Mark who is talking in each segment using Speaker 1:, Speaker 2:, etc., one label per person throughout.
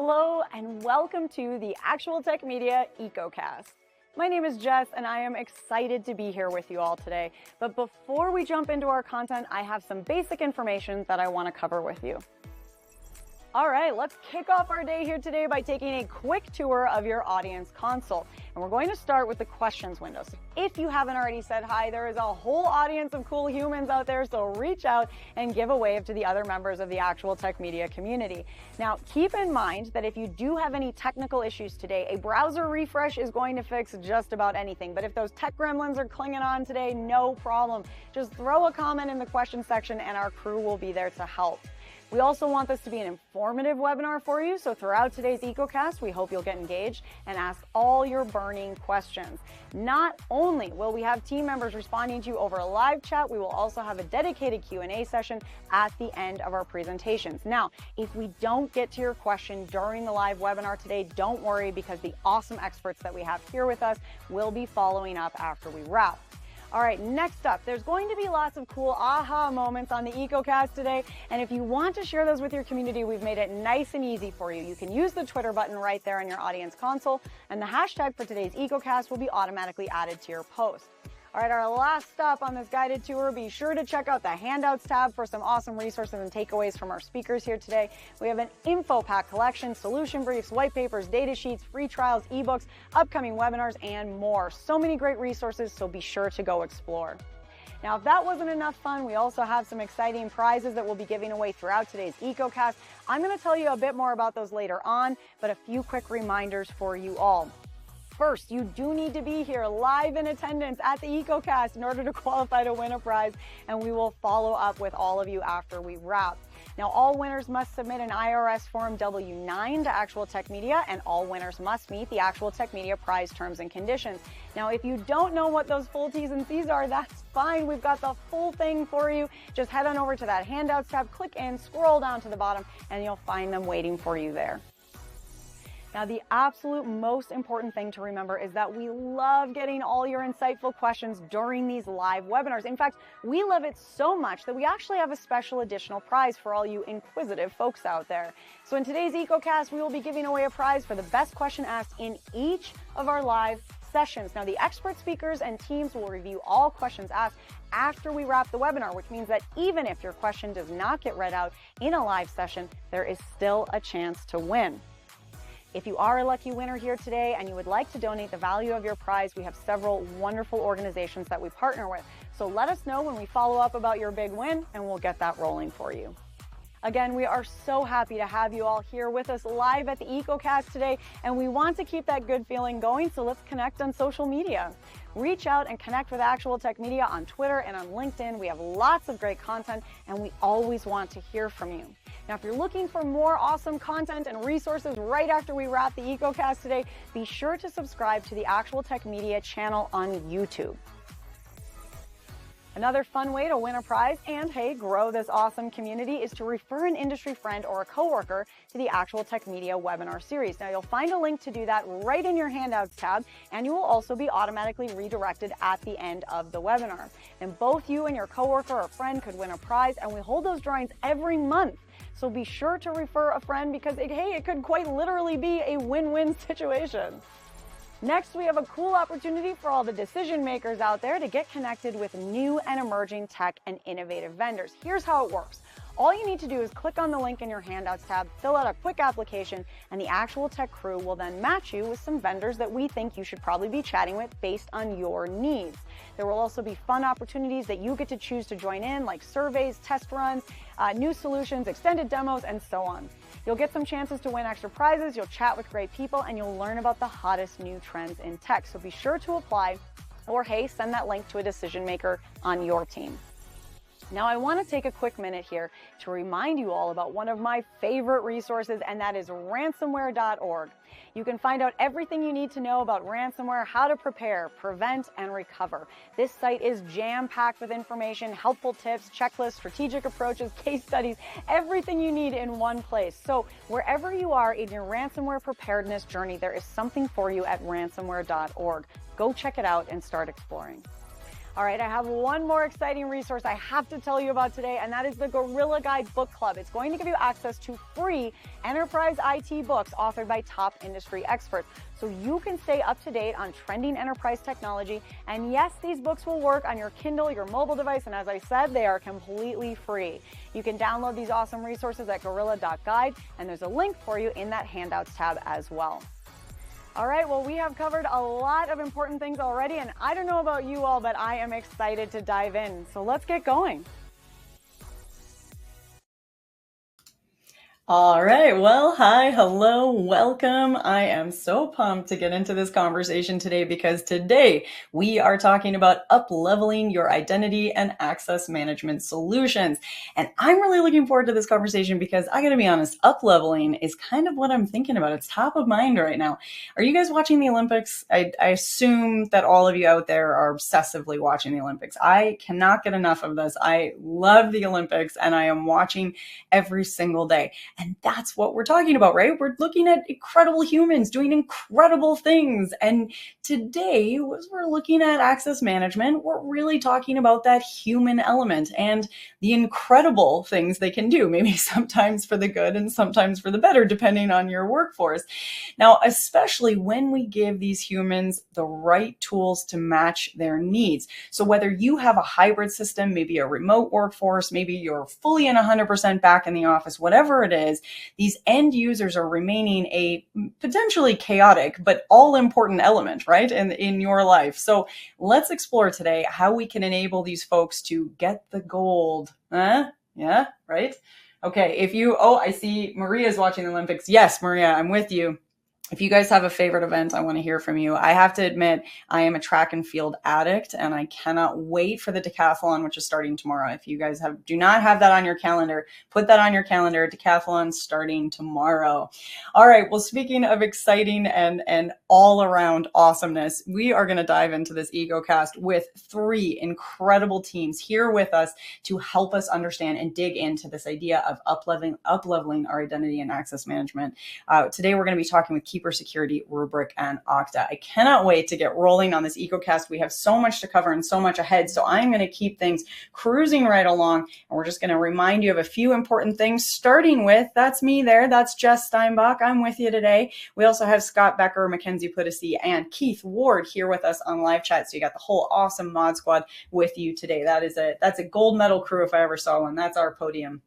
Speaker 1: Hello and welcome to the Actual Tech Media EcoCast. My name is Jess and I am excited to be here with you all today. But before we jump into our content, I have some basic information that I want to cover with you. All right, let's kick off our day here today by taking a quick tour of your audience console. And we're going to start with the questions window. So if you haven't already said hi, there is a whole audience of cool humans out there, so reach out and give a wave to the other members of the Actual Tech Media community. Now, keep in mind that if you do have any technical issues today, a browser refresh is going to fix just about anything. But if those tech gremlins are clinging on today, no problem. Just throw a comment in the question section and our crew will be there to help. We also want this to be an informative webinar for you, so throughout today's EcoCast, we hope you'll get engaged and ask all your burning questions. Not only will we have team members responding to you over a live chat, we will also have a dedicated Q&A session at the end of our presentations. Now, if we don't get to your question during the live webinar today, don't worry, because the awesome experts that we have here with us will be following up after we wrap. All right, next up, there's going to be lots of cool aha moments on the EcoCast today. And if you want to share those with your community, we've made it nice and easy for you. You can use the Twitter button right there in your audience console, and the hashtag for today's EcoCast will be automatically added to your post. All right, our last stop on this guided tour, be sure to check out the handouts tab for some awesome resources and takeaways from our speakers here today. We have an info pack collection, solution briefs, white papers, data sheets, free trials, ebooks, upcoming webinars, and more. So many great resources, so be sure to go explore. Now, if that wasn't enough fun, we also have some exciting prizes that we'll be giving away throughout today's EcoCast. I'm going to tell you a bit more about those later on, but a few quick reminders for you all. First, you do need to be here live in attendance at the EcoCast in order to qualify to win a prize, and we will follow up with all of you after we wrap. Now, all winners must submit an IRS Form W-9 to Actual Tech Media, and all winners must meet the Actual Tech Media prize terms and conditions. Now, if you don't know what those full T's and C's are, that's fine. We've got the full thing for you. Just head on over to that handouts tab, click in, scroll down to the bottom, and you'll find them waiting for you there. Now, the absolute most important thing to remember is that we love getting all your insightful questions during these live webinars. In fact, we love it so much that we actually have a special additional prize for all you inquisitive folks out there. So in today's EcoCast, we will be giving away a prize for the best question asked in each of our live sessions. Now, the expert speakers and teams will review all questions asked after we wrap the webinar, which means that even if your question does not get read out in a live session, there is still a chance to win. If you are a lucky winner here today and you would like to donate the value of your prize, we have several wonderful organizations that we partner with. So let us know when we follow up about your big win, and we'll get that rolling for you. Again, we are so happy to have you all here with us live at the EcoCast today, and we want to keep that good feeling going, so let's connect on social media. Reach out and connect with Actual Tech Media on Twitter and on LinkedIn. We have lots of great content, and we always want to hear from you. Now, if you're looking for more awesome content and resources right after we wrap the EcoCast today, be sure to subscribe to the Actual Tech Media channel on YouTube. Another fun way to win a prize and, hey, grow this awesome community is to refer an industry friend or a coworker to the Actual Tech Media webinar series. Now, you'll find a link to do that right in your handouts tab, and you will also be automatically redirected at the end of the webinar. And both you and your coworker or friend could win a prize, and we hold those drawings every month. So be sure to refer a friend, because it could quite literally be a win-win situation. Next, we have a cool opportunity for all the decision makers out there to get connected with new and emerging tech and innovative vendors. Here's how it works. All you need to do is click on the link in your handouts tab, fill out a quick application, and the Actual Tech crew will then match you with some vendors that we think you should probably be chatting with based on your needs. There will also be fun opportunities that you get to choose to join in, like surveys, test runs, new solutions, extended demos, and so on. You'll get some chances to win extra prizes, you'll chat with great people, and you'll learn about the hottest new trends in tech. So be sure to apply, or hey, send that link to a decision maker on your team. Now, I want to take a quick minute here to remind you all about one of my favorite resources, and that is ransomware.org. You can find out everything you need to know about ransomware, how to prepare, prevent, and recover. This site is jam-packed with information, helpful tips, checklists, strategic approaches, case studies, everything you need in one place. So wherever you are in your ransomware preparedness journey, there is something for you at ransomware.org. Go check it out and start exploring. All right, I have one more exciting resource I have to tell you about today, and that is the Gorilla Guide Book Club. It's going to give you access to free enterprise IT books authored by top industry experts, so you can stay up to date on trending enterprise technology. And yes, these books will work on your Kindle, your mobile device, and as I said, they are completely free. You can download these awesome resources at gorilla.guide, and there's a link for you in that handouts tab as well. All right, well, we have covered a lot of important things already, and I don't know about you all, but I am excited to dive in. So let's get going. All right, well, hi, hello, welcome. I am so pumped to get into this conversation today because today we are talking about upleveling your identity and access management solutions. And I'm really looking forward to this conversation because I gotta be honest, upleveling is kind of what I'm thinking about. It's top of mind right now. Are you guys watching the Olympics? I assume that all of you out there are obsessively watching the Olympics. I cannot get enough of this. I love the Olympics and I am watching every single day. And that's what we're talking about, right? We're looking at incredible humans doing incredible things. And today, as we're looking at access management, we're really talking about that human element and the incredible things they can do, maybe sometimes for the good and sometimes for the better, depending on your workforce. Now, especially when we give these humans the right tools to match their needs. So whether you have a hybrid system, maybe a remote workforce, maybe you're fully in 100% back in the office, whatever it is, these end users are remaining a potentially chaotic but all important element, right, in your life. So let's explore today how we can enable these folks to get the gold. Yeah, right? Okay, I see Maria's watching the Olympics. Yes, Maria, I'm with you. If you guys have a favorite event, I want to hear from you. I have to admit, I am a track and field addict, and I cannot wait for the decathlon, which is starting tomorrow. If you guys do not have that on your calendar, put that on your calendar. Decathlon starting tomorrow. All right. Well, speaking of exciting and all around awesomeness, we are going to dive into this EcoCast with 3 incredible teams here with us to help us understand and dig into this idea of upleveling our identity and access management. Today, we're going to be talking with Keeper Security, Rubrik, and Okta. I cannot wait to get rolling on this EcoCast. We have so much to cover and so much ahead, so I'm going to keep things cruising right along, and we're just going to remind you of a few important things, starting with, that's me there, that's Jess Steinbach. I'm with you today. We also have Scott Becker, Mackenzie Pudici, and Keith Ward here with us on live chat, so you got the whole awesome mod squad with you today. That's a gold medal crew if I ever saw one. That's our podium.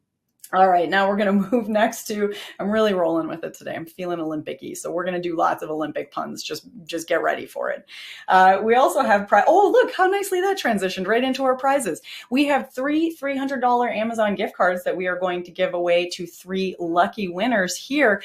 Speaker 1: All right, now we're going to move next to, I'm really rolling with it today. I'm feeling Olympic-y, so we're going to do lots of Olympic puns. Just get ready for it. We also have, oh, look how nicely that transitioned right into our prizes. We have 3 $300 Amazon gift cards that we are going to give away to 3 lucky winners here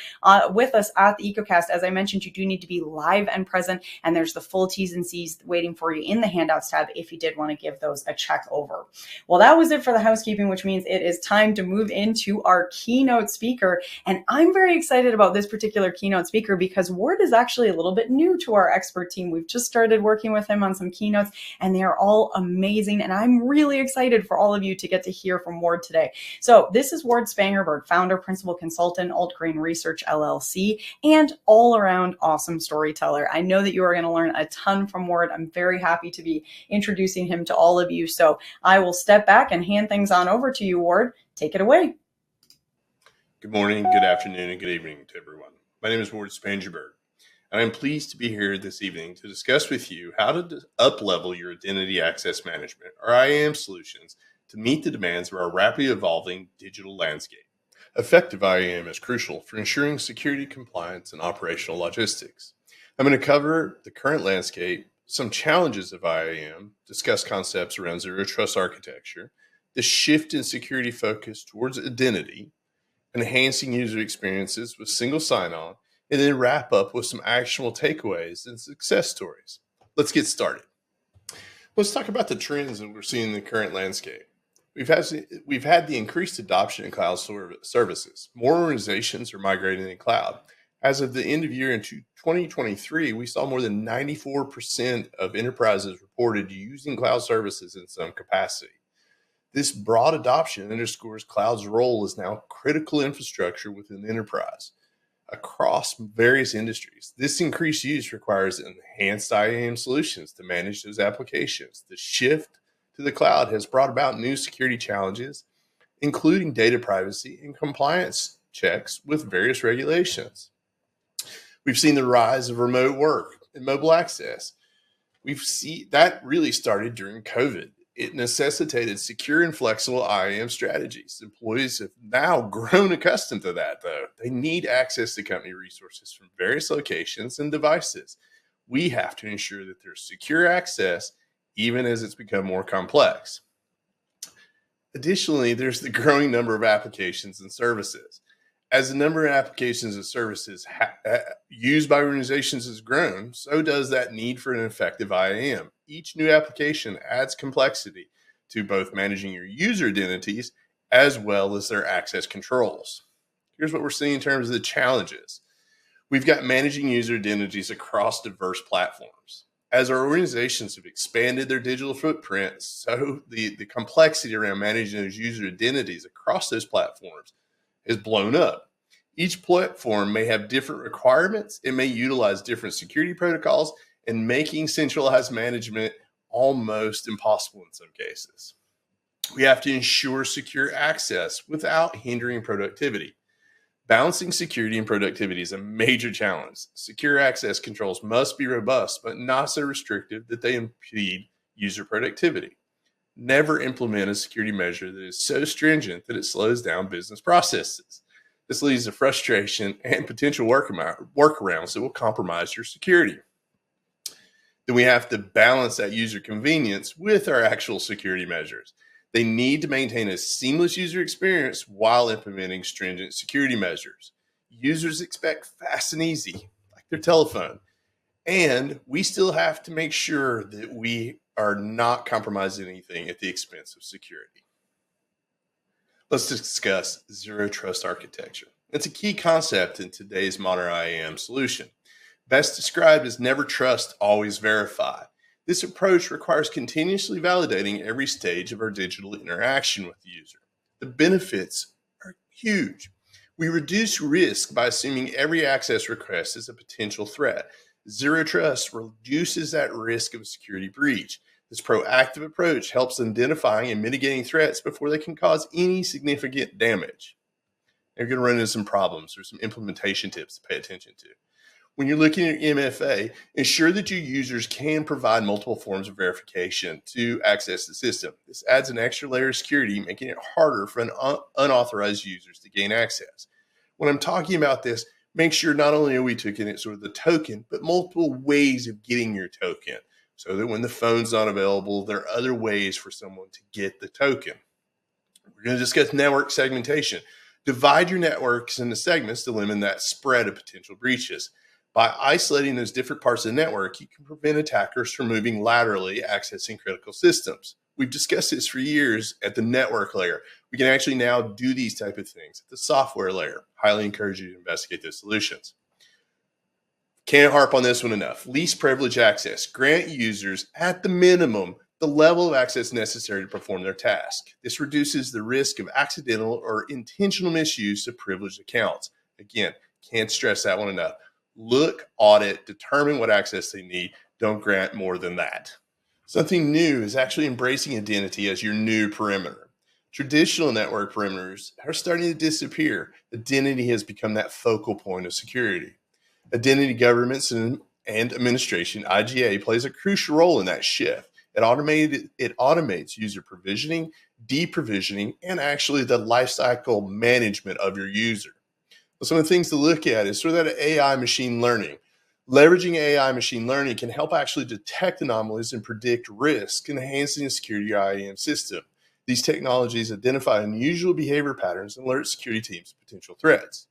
Speaker 1: with us at the EcoCast. As I mentioned, you do need to be live and present, and there's the full T's and C's waiting for you in the handouts tab if you did want to give those a check over. Well, that was it for the housekeeping, which means it is time to move into our keynote speaker. And I'm very excited about this particular keynote speaker because Ward is actually a little bit new to our expert team. We've just started working with him on some keynotes, and they are all amazing. And I'm really excited for all of you to get to hear from Ward today. So this is Ward Spangerberg, founder, principal consultant, Altgreen Research LLC, and all around awesome storyteller. I know that you are going to learn a ton from Ward. I'm very happy to be introducing him to all of you. So I will step back and hand things on over to you, Ward. Take it away.
Speaker 2: Good morning, good afternoon, and good evening to everyone. My name is Ward Spangerberg, and I'm pleased to be here this evening to discuss with you how to up-level your identity access management, or IAM solutions, to meet the demands of our rapidly evolving digital landscape. Effective IAM is crucial for ensuring security, compliance, and operational logistics. I'm going to cover the current landscape, some challenges of IAM, discuss concepts around zero trust architecture, the shift in security focus towards identity, enhancing user experiences with single sign-on, and then wrap up with some actionable takeaways and success stories. Let's get started. Let's talk about the trends that we're seeing in the current landscape. We've had the increased adoption in cloud services. More organizations are migrating to the cloud. As of the end of year in 2023, we saw more than 94% of enterprises reported using cloud services in some capacity. This broad adoption underscores cloud's role as now critical infrastructure within the enterprise. across various industries. This increased use requires enhanced IAM solutions to manage those applications. The shift to the cloud has brought about new security challenges, including data privacy and compliance checks with various regulations. We've seen the rise of remote work and mobile access. We've seen that really started during COVID. It necessitated secure and flexible IAM strategies. Employees have now grown accustomed to that, though. They need access to company resources from various locations and devices. We have to ensure that there's secure access, even as it's become more complex. Additionally, there's the growing number of applications and services. As the number of applications and services used by organizations has grown, so does that need for an effective IAM. Each new application adds complexity to both managing your user identities as well as their access controls. Here's what we're seeing in terms of the challenges. We've got managing user identities across diverse platforms. As our organizations have expanded their digital footprint, so the complexity around managing those user identities across those platforms is blown up. Each platform may have different requirements. It may utilize different security protocols, and making centralized management almost impossible in some cases. We have to ensure secure access without hindering productivity. Balancing security and productivity is a major challenge. Secure access controls must be robust, but not so restrictive that they impede user productivity. Never implement a security measure that is so stringent that it slows down business processes. This leads to frustration and potential workarounds that will compromise your security. Then we have to balance that user convenience with our actual security measures. They need to maintain a seamless user experience while implementing stringent security measures. Users expect fast and easy, like their telephone. And we still have to make sure that we are not compromising anything at the expense of security. Let's discuss zero trust architecture. It's a key concept in today's modern IAM solution. Best described as never trust, always verify. This approach requires continuously validating every stage of our digital interaction with the user. The benefits are huge. We reduce risk by assuming every access request is a potential threat. Zero trust reduces that risk of a security breach. This proactive approach helps identifying and mitigating threats before they can cause any significant damage. You're going to run into some problems or some implementation tips to pay attention to. When you're looking at your MFA, ensure that your users can provide multiple forms of verification to access the system. This adds an extra layer of security, making it harder for unauthorized users to gain access. When I'm talking about this, make sure not only are we taking it sort of the token, but multiple ways of getting your token, so that when the phone's not available, there are other ways for someone to get the token. We're going to discuss network segmentation. Divide your networks into segments to limit that spread of potential breaches. By isolating those different parts of the network, you can prevent attackers from moving laterally, accessing critical systems. We've discussed this for years at the network layer. We can actually now do these type of things at the software layer. Highly encourage you to investigate those solutions. Can't harp on this one enough. Least privilege access. Grant users, at the minimum, the level of access necessary to perform their task. This reduces the risk of accidental or intentional misuse of privileged accounts. Again, can't stress that one enough. Look, audit, determine what access they need. Don't grant more than that. Something new is actually embracing identity as your new perimeter. Traditional network perimeters are starting to disappear. Identity has become that focal point of security. Identity governance and administration, IGA, plays a crucial role in that shift. It automates user provisioning, deprovisioning, and actually the lifecycle management of your user. Some of the things to look at is sort of that AI machine learning. Leveraging AI machine learning can help actually detect anomalies and predict risk, enhancing the security of your IAM system. These technologies identify unusual behavior patterns and alert security teams to potential threats.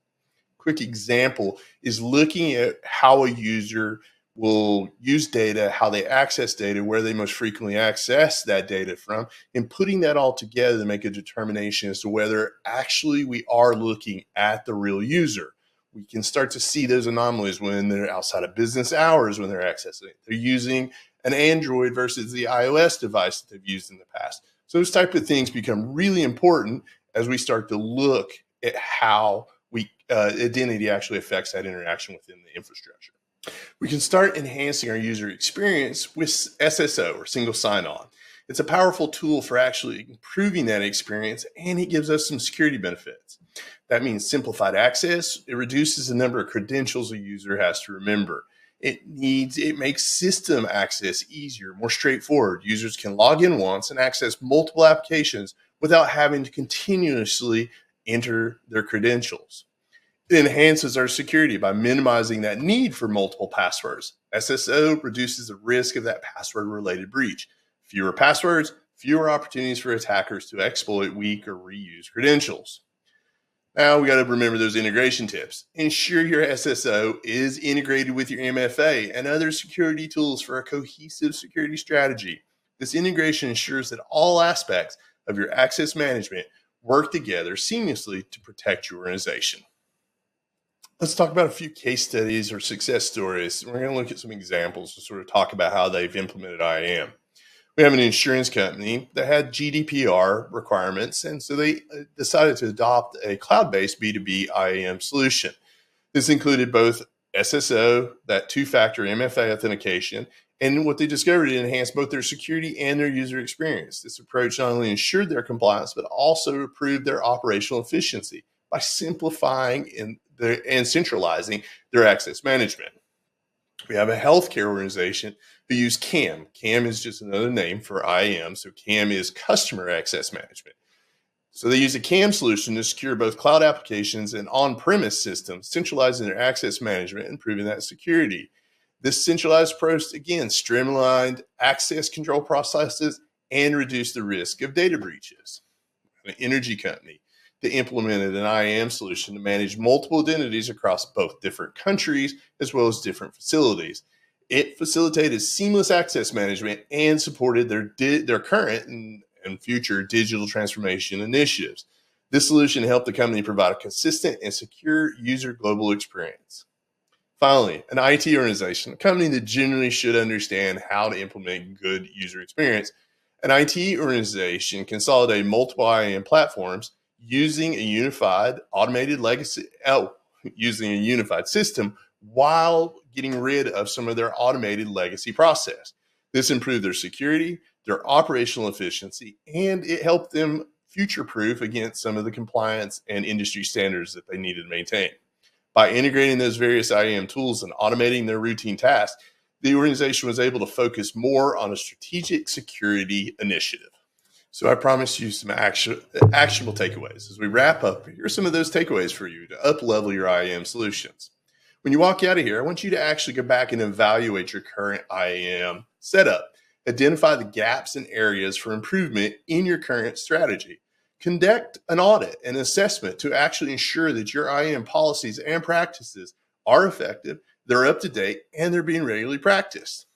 Speaker 2: Quick example is looking at how a user will use data, how they access data, where they most frequently access that data from, and putting that all together to make a determination as to whether actually we are looking at the real user. We can start to see those anomalies when they're outside of business hours, when they're accessing it. They're using an Android versus the iOS device that they've used in the past. So those type of things become really important as we start to look at how we identity actually affects that interaction within the infrastructure. We can start enhancing our user experience with SSO, or single sign-on. It's a powerful tool for actually improving that experience, and it gives us some security benefits. That means simplified access. It reduces the number of credentials a user has to remember. It makes system access easier, more straightforward. Users can log in once and access multiple applications without having to continuously enter their credentials. It enhances our security by minimizing that need for multiple passwords. SSO reduces the risk of that password-related breach. Fewer passwords, fewer opportunities for attackers to exploit weak or reuse credentials. Now we got to remember those integration tips. Ensure your SSO is integrated with your MFA and other security tools for a cohesive security strategy. This integration ensures that all aspects of your access management work together seamlessly to protect your organization. Let's talk about a few case studies or success stories. We're going to look at some examples to sort of talk about how they've implemented IAM. We have an insurance company that had GDPR requirements, and so they decided to adopt a cloud-based B2B IAM solution. This included both SSO, that two-factor MFA authentication, and what they discovered, it enhanced both their security and their user experience. This approach not only ensured their compliance, but also improved their operational efficiency by simplifying and centralizing their access management. We have a healthcare organization who use CAM. CAM is just another name for IAM. So CAM is customer access management. So they use a CAM solution to secure both cloud applications and on-premise systems, centralizing their access management and improving that security. This centralized approach, again, streamlined access control processes and reduced the risk of data breaches. An energy company that implemented an IAM solution to manage multiple identities across both different countries as well as different facilities. It facilitated seamless access management and supported their current and future digital transformation initiatives. This solution helped the company provide a consistent and secure user global experience. Finally, an IT organization, a company that generally should understand how to implement good user experience. An IT organization consolidated multiple IAM platforms using a unified system while getting rid of some of their automated legacy process. This improved their security, their operational efficiency, and it helped them future-proof against some of the compliance and industry standards that they needed to maintain. By integrating those various IAM tools and automating their routine tasks, the organization was able to focus more on a strategic security initiative. So I promised you some actionable takeaways. As we wrap up, here are some of those takeaways for you to up-level your IAM solutions. When you walk out of here, I want you to actually go back and evaluate your current IAM setup. Identify the gaps and areas for improvement in your current strategy. Conduct an audit and assessment to actually ensure that your IAM policies and practices are effective, they're up to date, and they're being regularly practiced.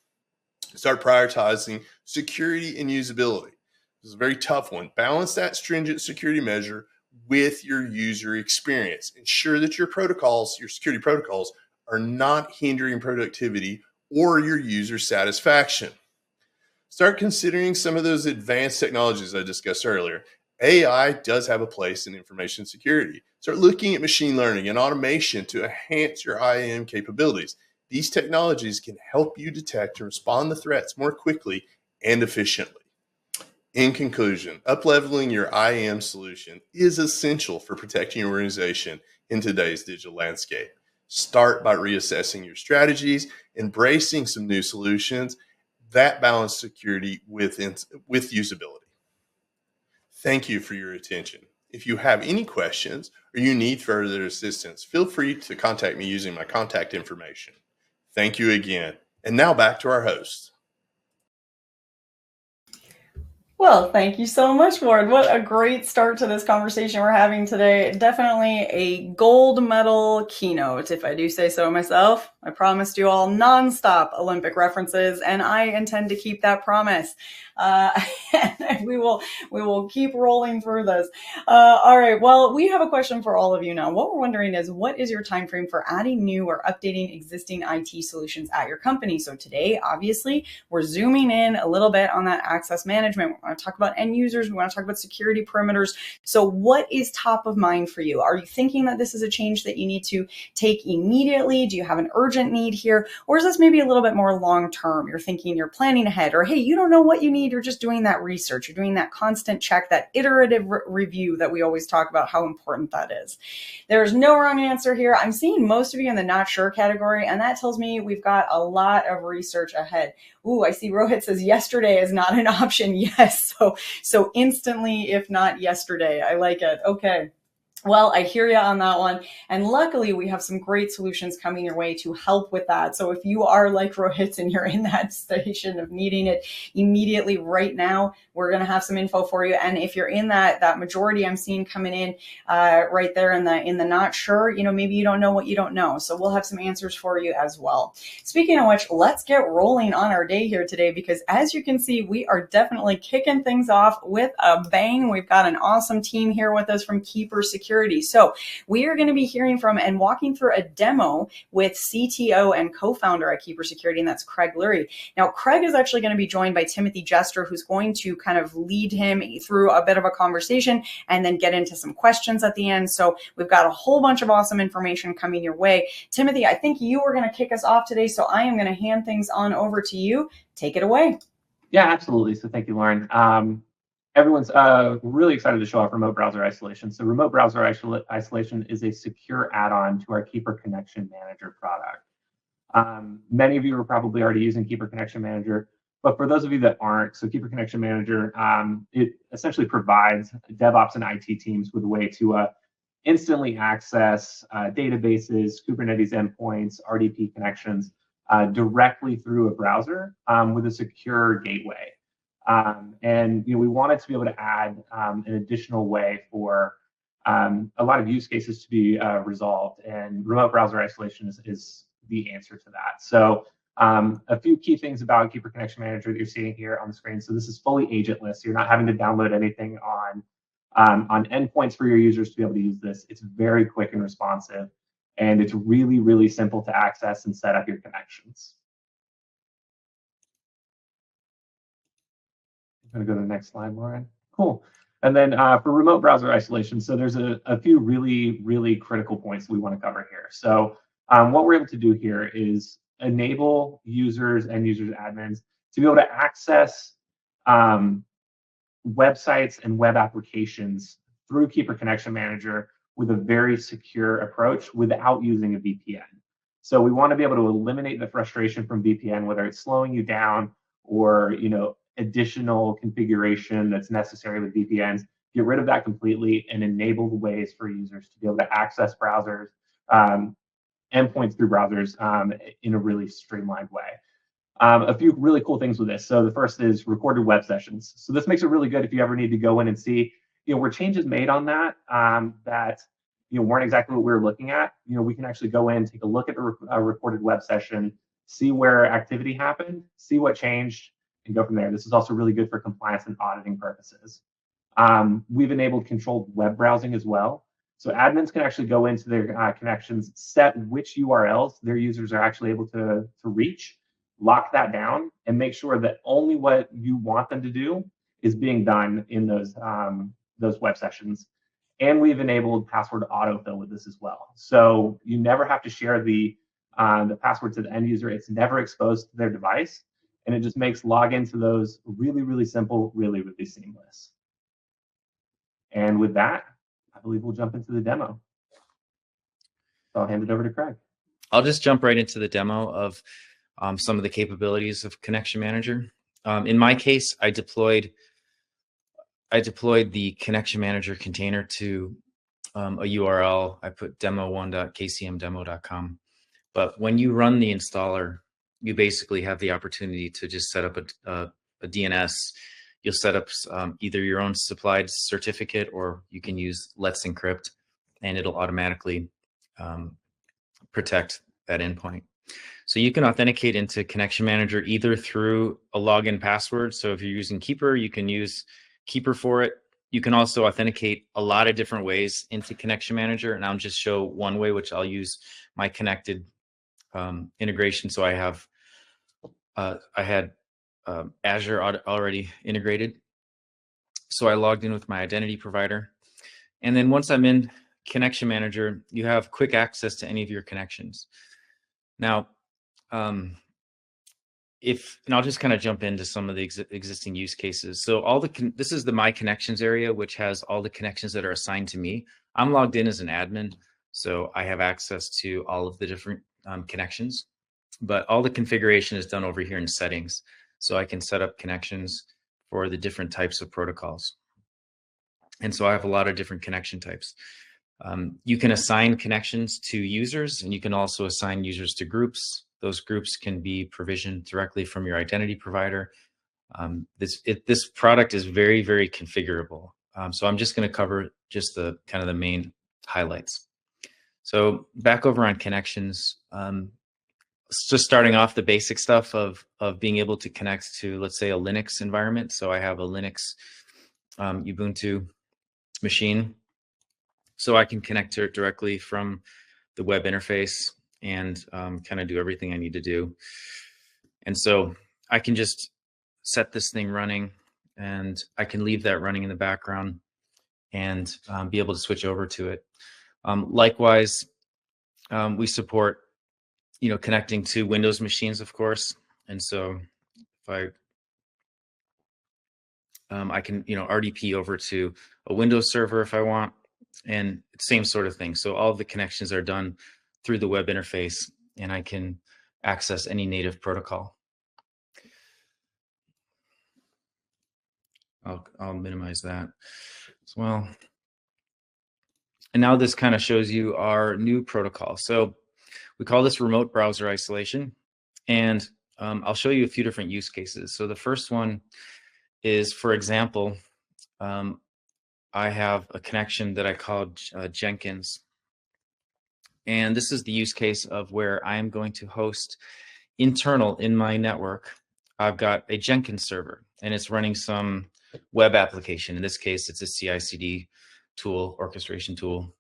Speaker 2: Start prioritizing security and usability. This is a very tough one. Balance that stringent security measure with your user experience. Ensure that your security protocols, are not hindering productivity or your user satisfaction. Start considering some of those advanced technologies I discussed earlier. AI does have a place in information security. Start looking at machine learning and automation to enhance your IAM capabilities. These technologies can help you detect and respond to threats more quickly and efficiently. In conclusion, upleveling your IAM solution is essential for protecting your organization in today's digital landscape. Start by reassessing your strategies, embracing some new solutions that balance security with usability. Thank you for your attention. If you have any questions or you need further assistance, feel free to contact me using my contact information. Thank you again. And now back to our host.
Speaker 1: Well, thank you so much, Ward. What a great start to this conversation we're having today. Definitely a gold medal keynote, if I do say so myself. I promised you all nonstop Olympic references, and I intend to keep that promise. And we will keep rolling through this. All right. Well, we have a question for all of you now. What we're wondering is, what is your time frame for adding new or updating existing IT solutions at your company? So today, obviously, we're zooming in a little bit on that access management. We want to talk about end users. We want to talk about security perimeters. So what is top of mind for you? Are you thinking that this is a change that you need to take immediately? Do you have an urgent need here? Or is this maybe a little bit more long-term? You're thinking, you're planning ahead, or hey, you don't know what you need. You're just doing that research. You're doing that constant check, that iterative review that we always talk about, how important that is. There's no wrong answer here. I'm seeing most of you in the not sure category, and that tells me we've got a lot of research ahead. Ooh, I see Rohit says yesterday is not an option. Yes. So instantly, if not yesterday. I like it. Okay. Well, I hear you on that one. And luckily, we have some great solutions coming your way to help with that. So if you are like Rohit and you're in that station of needing it immediately right now, we're going to have some info for you. And if you're in that majority I'm seeing coming in right there in the not sure, maybe you don't know what you don't know. So we'll have some answers for you as well. Speaking of which, let's get rolling on our day here today, because as you can see, we are definitely kicking things off with a bang. We've got an awesome team here with us from Keeper Security. So we are going to be hearing from and walking through a demo with CTO and co-founder at Keeper Security, and that's Craig Lurie. Now, Craig is actually going to be joined by Timothy Jester, who's going to kind of lead him through a bit of a conversation and then get into some questions at the end. So we've got a whole bunch of awesome information coming your way. Timothy, I think you were going to kick us off today, so I am going to hand things on over to you. Take it away.
Speaker 3: Yeah, absolutely. So thank you, Lauren. Everyone's really excited to show off remote browser isolation. So remote browser isolation is a secure add-on to our Keeper Connection Manager product. Many of you are probably already using Keeper Connection Manager, but for those of you that aren't, so Keeper Connection Manager, it essentially provides DevOps and IT teams with a way to instantly access databases, Kubernetes endpoints, RDP connections directly through a browser with a secure gateway. And we wanted to be able to add an additional way for a lot of use cases to be resolved, and remote browser isolation is the answer to that. So a few key things about Keeper Connection Manager that you're seeing here on the screen. So this is fully agentless. So you're not having to download anything on endpoints for your users to be able to use this. It's very quick and responsive, and it's really, really simple to access and set up your connections. I'm going to go to the next slide, Lauren. Cool. And then for remote browser isolation, so there's a few really, really critical points that we want to cover here. So what we're able to do here is enable users and users admins to be able to access websites and web applications through Keeper Connection Manager with a very secure approach without using a VPN. So we want to be able to eliminate the frustration from VPN, whether it's slowing you down or additional configuration that's necessary with VPNs. Get rid of that completely and enable the ways for users to be able to access browsers, endpoints through browsers in a really streamlined way. A few really cool things with this. So the first is recorded web sessions. So this makes it really good if you ever need to go in and see, were changes made on that that weren't exactly what we were looking at. We can actually go in, take a look at a recorded web session, see where activity happened, see what changed, and go from there. This is also really good for compliance and auditing purposes. We've enabled controlled web browsing as well. So admins can actually go into their connections, set which URLs their users are actually able to reach, lock that down, and make sure that only what you want them to do is being done in those web sessions. And we've enabled password autofill with this as well. So you never have to share the password to the end user. It's never exposed to their device. And it just makes login to those really, really simple, really, really seamless. And with that, I believe we'll jump into the demo. So I'll hand it over to Craig.
Speaker 4: I'll just jump right into the demo of some of the capabilities of Connection Manager. In my case, I deployed the Connection Manager container to a URL. I put demo1.kcmdemo.com. But when you run the installer, you basically have the opportunity to just set up a DNS. You'll set up either your own supplied certificate, or you can use Let's Encrypt, and it'll automatically protect that endpoint. So you can authenticate into Connection Manager either through a login password. So if you're using Keeper, you can use Keeper for it. You can also authenticate a lot of different ways into Connection Manager, and I'll just show one way, which I'll use my connected integration. So I had Azure already integrated. So I logged in with my identity provider. And then once I'm in Connection Manager, you have quick access to any of your connections. Now, and I'll just kind of jump into some of the existing use cases. So this is the My Connections area, which has all the connections that are assigned to me. I'm logged in as an admin, so I have access to all of the different connections, but all the configuration is done over here in settings. So I can set up connections for the different types of protocols. And so I have a lot of different connection types. You can assign connections to users, and you can also assign users to groups. Those groups can be provisioned directly from your identity provider. This product is very, very configurable. So I'm just going to cover just the kind of the main highlights. So back over on connections, just starting off the basic stuff of being able to connect to, let's say, a Linux environment. So I have a Linux Ubuntu machine. So I can connect to it directly from the web interface and kind of do everything I need to do. And so I can just set this thing running, and I can leave that running in the background and be able to switch over to it. Likewise, we support, connecting to Windows machines, of course. And so if I can, RDP over to a Windows server if I want, and same sort of thing. So all of the connections are done through the web interface, and I can access any native protocol. I'll minimize that as well. And now this kind of shows you our new protocol. So we call this remote browser isolation, and I'll show you a few different use cases. So the first one is, for example, I have a connection that I called Jenkins. And this is the use case of where I am going to host internal in my network. I've got a Jenkins server, and it's running some web application. In this case, it's a CI/CD tool, orchestration tool,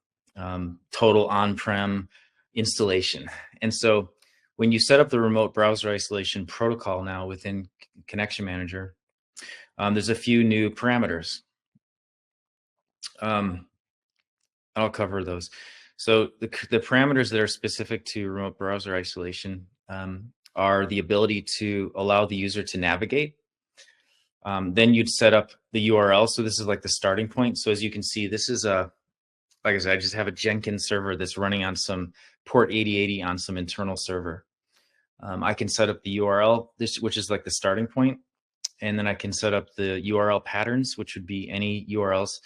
Speaker 4: total on-prem installation. And so when you set up the remote browser isolation protocol now within Connection Manager, there's a few new parameters. I'll cover those. So the parameters that are specific to remote browser isolation are the ability to allow the user to navigate. Then you'd set up the URL. So this is like the starting point. So as you can see, this is like I said, I just have a Jenkins server that's running on some port 8080 on some internal server. I can set up the URL, which is like the starting point. And then I can set up the URL patterns, which would be any URLs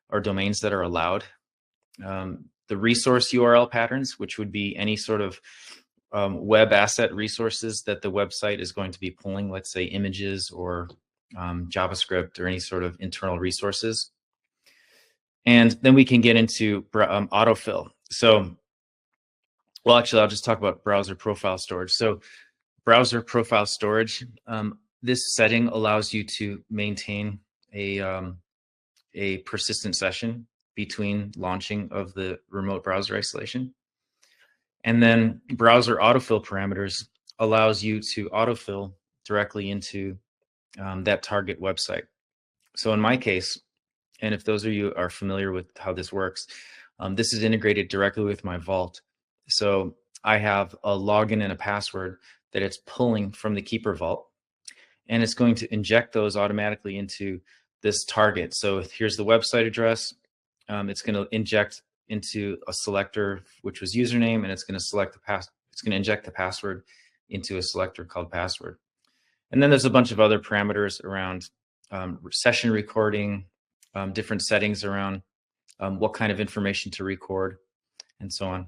Speaker 4: or domains that are allowed. The resource URL patterns, which would be any sort of web asset resources that the website is going to be pulling, let's say images or JavaScript or any sort of internal resources. And then we can get into autofill. So, well, actually, I'll just talk about browser profile storage. So browser profile storage, this setting allows you to maintain a persistent session between launching of the remote browser isolation. And then browser autofill parameters allows you to autofill directly into that target website. So in my case, and if those of you are familiar with how this works, this is integrated directly with my Vault. So I have a login and a password that it's pulling from the Keeper Vault, and it's going to inject those automatically into this target. So here's the website address. It's going to inject into a selector, which was username, and it's going to select it's going to inject the password into a selector called password. And then there's a bunch of other parameters around session recording, different settings around what kind of information to record, and so on.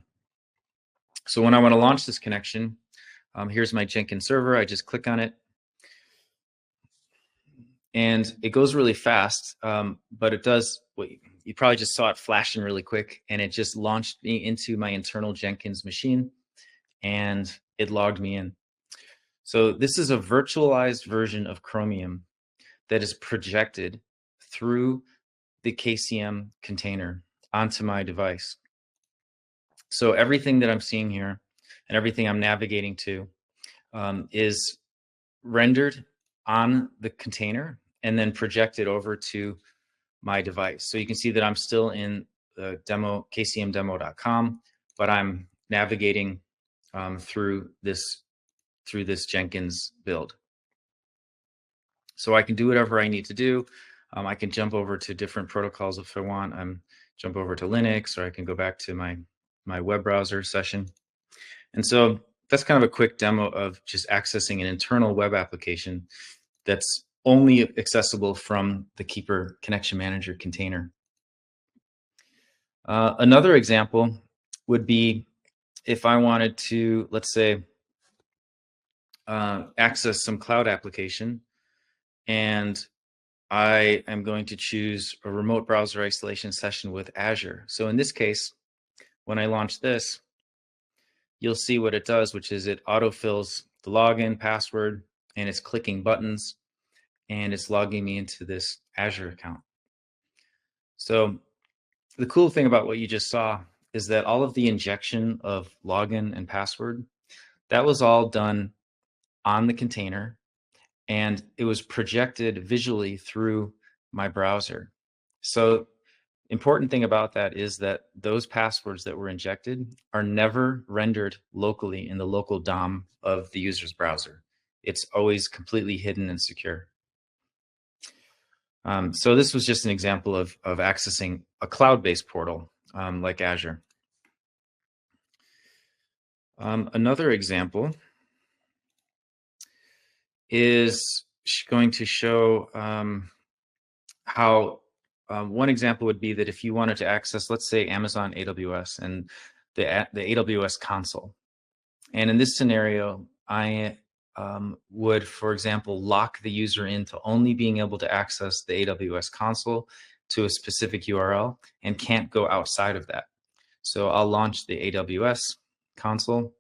Speaker 4: So when I want to launch this connection, here's my Jenkins server. I just click on it, and it goes really fast, but it does what you probably just saw it flashing really quick, and it just launched me into my internal Jenkins machine. And it logged me in. So this is a virtualized version of Chromium that is projected through the KCM container onto my device. So everything that I'm seeing here and everything I'm navigating to is rendered on the container and then projected over to my device. So you can see that I'm still in the demo, kcmdemo.com, but I'm navigating through this Jenkins build. So I can do whatever I need to do. I can jump over to different protocols if I want. Jump over to Linux, or I can go back to my web browser session. And so that's kind of a quick demo of just accessing an internal web application that's only accessible from the Keeper Connection Manager container. Another example would be if I wanted to, let's say, access some cloud application, and I am going to choose a remote browser isolation session with Azure. So in this case, when I launch this, you'll see what it does, which is it autofills the login, password, and it's clicking buttons, and it's logging me into this Azure account. So the cool thing about what you just saw is that all of the injection of login and password, that was all done on the container, and it was projected visually through my browser. So important thing about that is that those passwords that were injected are never rendered locally in the local DOM of the user's browser. It's always completely hidden and secure. So this was just an example of accessing a cloud-based portal like Azure. Another example is going to show how one example would be that if you wanted to access, let's say, Amazon AWS and the AWS console. And in this scenario, I would, for example, lock the user into only being able to access the AWS console to a specific URL and can't go outside of that. So I'll launch the AWS console.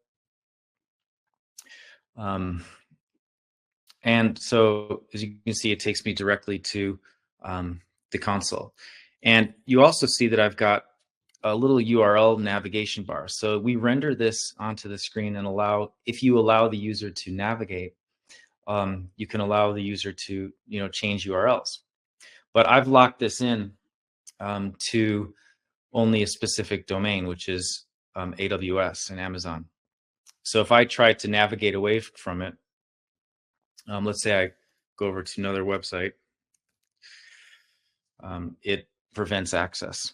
Speaker 4: And so as you can see, it takes me directly to the console. And you also see that I've got a little URL navigation bar. So we render this onto the screen and if you allow the user to navigate, you can allow the user to, change URLs. But I've locked this in to only a specific domain, which is AWS and Amazon. So if I try to navigate away from it, let's say I go over to another website, it prevents access.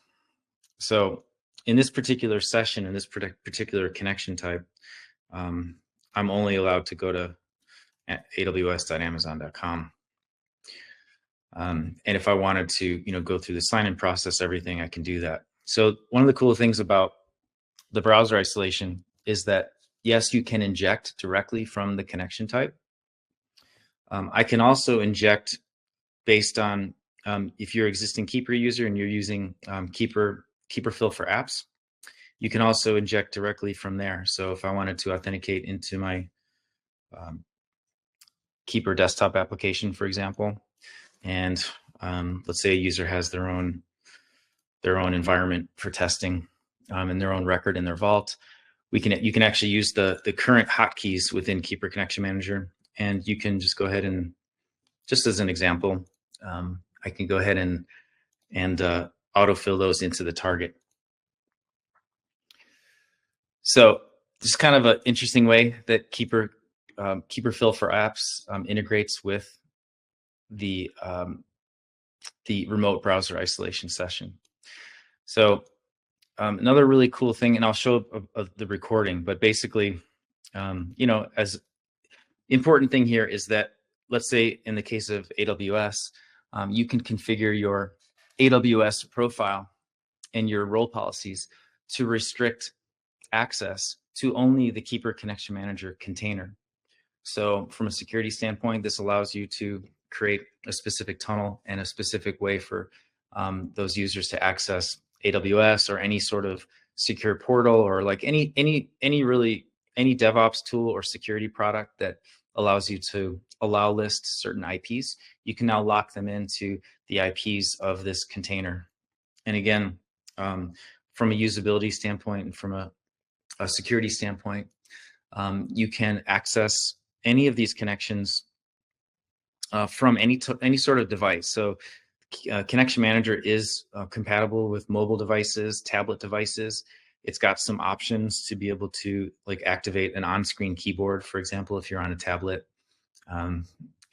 Speaker 4: So in this particular session, in this particular connection type, I'm only allowed to go to aws.amazon.com. And if I wanted to, go through the sign-in process, everything, I can do that. So one of the cool things about the browser isolation is that, yes, you can inject directly from the connection type. I can also inject based on if you're an existing Keeper user and you're using Keeper fill for apps, you can also inject directly from there. So if I wanted to authenticate into my Keeper desktop application, for example, and let's say a user has their own environment for testing and their own record in their vault, you can actually use the current hotkeys within Keeper Connection Manager, and you can just go ahead and, just as an example, I can go ahead and autofill those into the target. So this is kind of an interesting way that Keeper fill for apps integrates with the remote browser isolation session. So another really cool thing, and I'll show the recording, but basically, as important thing here is that, let's say in the case of AWS, you can configure your AWS profile and your role policies to restrict access to only the Keeper Connection Manager container. So from a security standpoint, this allows you to create a specific tunnel and a specific way for those users to access AWS or any sort of secure portal, or like any really any DevOps tool or security product that allows you to allow list certain IPs, you can now lock them into the IPs of this container. And again, from a usability standpoint and from a security standpoint, you can access any of these connections from any sort of device. So Connection Manager is compatible with mobile devices, tablet devices. It's got some options to be able to like activate an on-screen keyboard, for example, if you're on a tablet.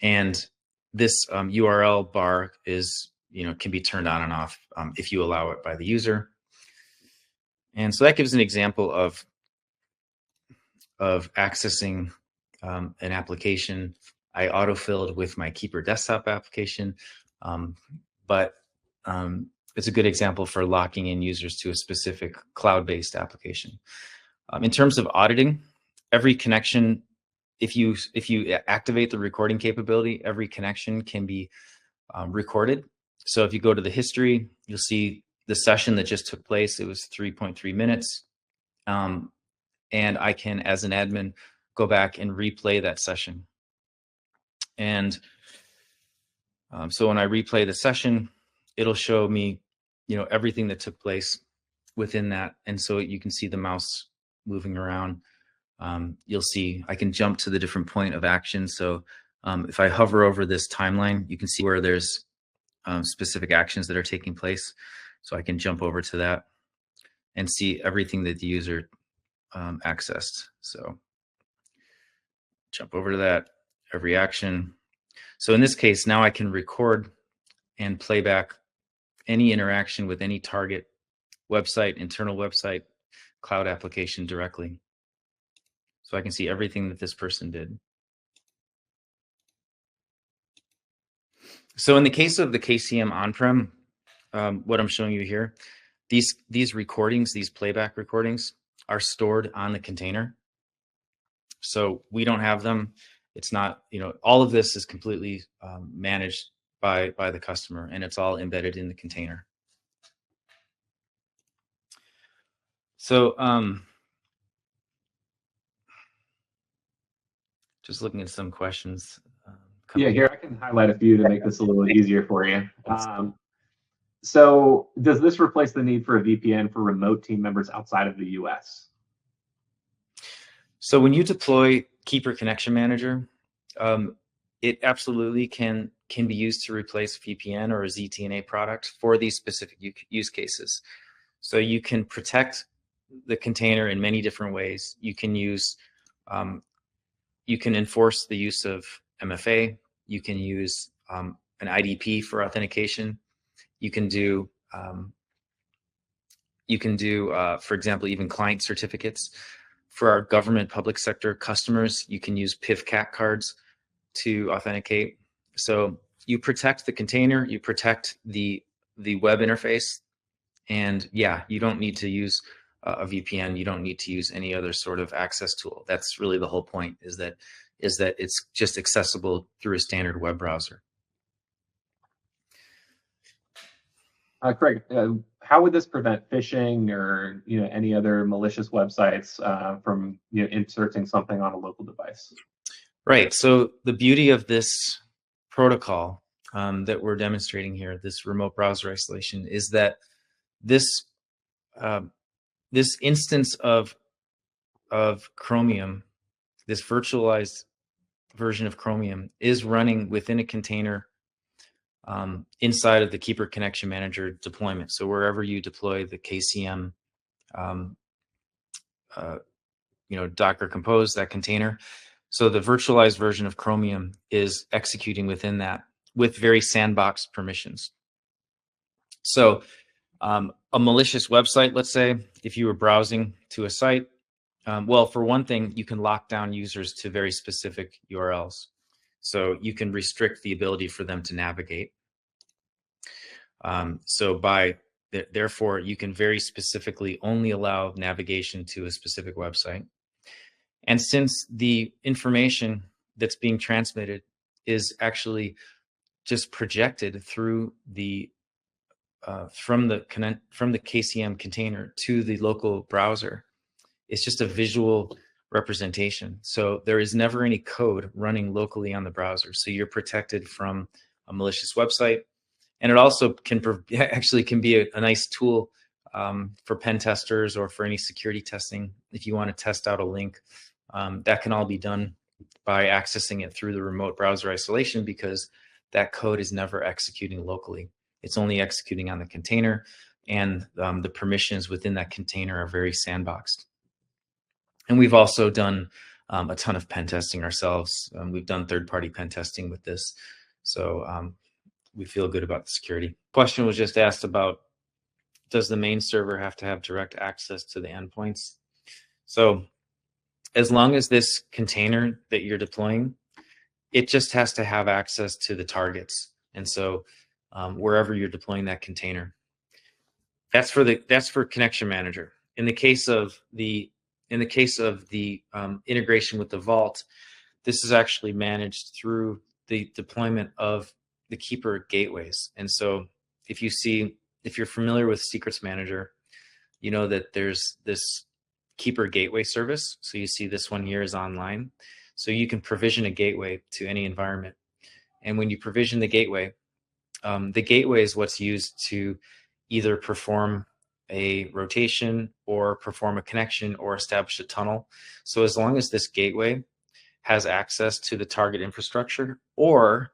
Speaker 4: And this URL bar is, can be turned on and off if you allow it by the user. And so that gives an example of accessing an application. I autofilled with my Keeper desktop application, but it's a good example for locking in users to a specific cloud-based application. In terms of auditing, every connection, if you activate the recording capability, every connection can be recorded. So if you go to the history, you'll see the session that just took place. It was 3.3 minutes. And I can, as an admin, go back and replay that session. And so when I replay the session, it'll show me, everything that took place within that. And so you can see the mouse moving around. You'll see I can jump to the different point of action. So if I hover over this timeline, you can see where there's specific actions that are taking place. So I can jump over to that and see everything that the user accessed. So jump over to that, every action. So in this case, now I can record and play back any interaction with any target website, internal website, cloud application directly. So I can see everything that this person did. So in the case of the KCM on-prem, what I'm showing you here, these recordings, these playback recordings are stored on the container. So we don't have them. It's not, all of this is completely managed by the customer, and it's all embedded in the container. So just looking at some questions.
Speaker 3: Yeah, here I can highlight a few to make this a little easier for you. So does this replace the need for a VPN for remote team members outside of the US?
Speaker 4: So when you deploy Keeper Connection Manager, it absolutely can be used to replace VPN or a ZTNA product for these specific use cases. So you can protect the container in many different ways. You can use, you can enforce the use of MFA. You can use an IDP for authentication. You can do, for example, even client certificates. For our government public sector customers, you can use PIV-CAT cards to authenticate. So you protect the container, you protect the web interface, and yeah, you don't need to use a VPN. You don't need to use any other sort of access tool. That's really the whole point, is that it's just accessible through a standard web browser.
Speaker 3: Craig, how would this prevent phishing or any other malicious websites from inserting something on a local device?
Speaker 4: Right. So the beauty of this protocol that we're demonstrating here, this remote browser isolation, is that this this instance of Chromium, this virtualized version of Chromium, is running within a container inside of the Keeper Connection Manager deployment. So wherever you deploy the KCM, Docker Compose, that container. So the virtualized version of Chromium is executing within that with very sandbox permissions. So a malicious website, let's say, if you were browsing to a site, well, for one thing, you can lock down users to very specific URLs. So you can restrict the ability for them to navigate. Therefore, you can very specifically only allow navigation to a specific website. And since the information that's being transmitted is actually just projected through the from the KCM container to the local browser, it's just a visual representation. So there is never any code running locally on the browser. So you're protected from a malicious website. And it also can actually can be a nice tool for pen testers or for any security testing. If you want to test out a link, that can all be done by accessing it through the remote browser isolation, because that code is never executing locally. It's only executing on the container, and the permissions within that container are very sandboxed. And we've also done a ton of pen testing ourselves. We've done third-party pen testing with this. So we feel good about the security. Question was just asked about, does the main server have to have direct access to the endpoints? So as long as this container that you're deploying, it just has to have access to the targets. And so wherever you're deploying that container, that's for Connection Manager. In the case of the integration with the Vault, this is actually managed through the deployment of the Keeper gateways. And so if you're familiar with Secrets Manager, you know that there's this Keeper gateway service. So you see this one here is online. So you can provision a gateway to any environment. And when you provision the gateway is what's used to either perform a rotation or perform a connection or establish a tunnel. So as long as this gateway has access to the target infrastructure, or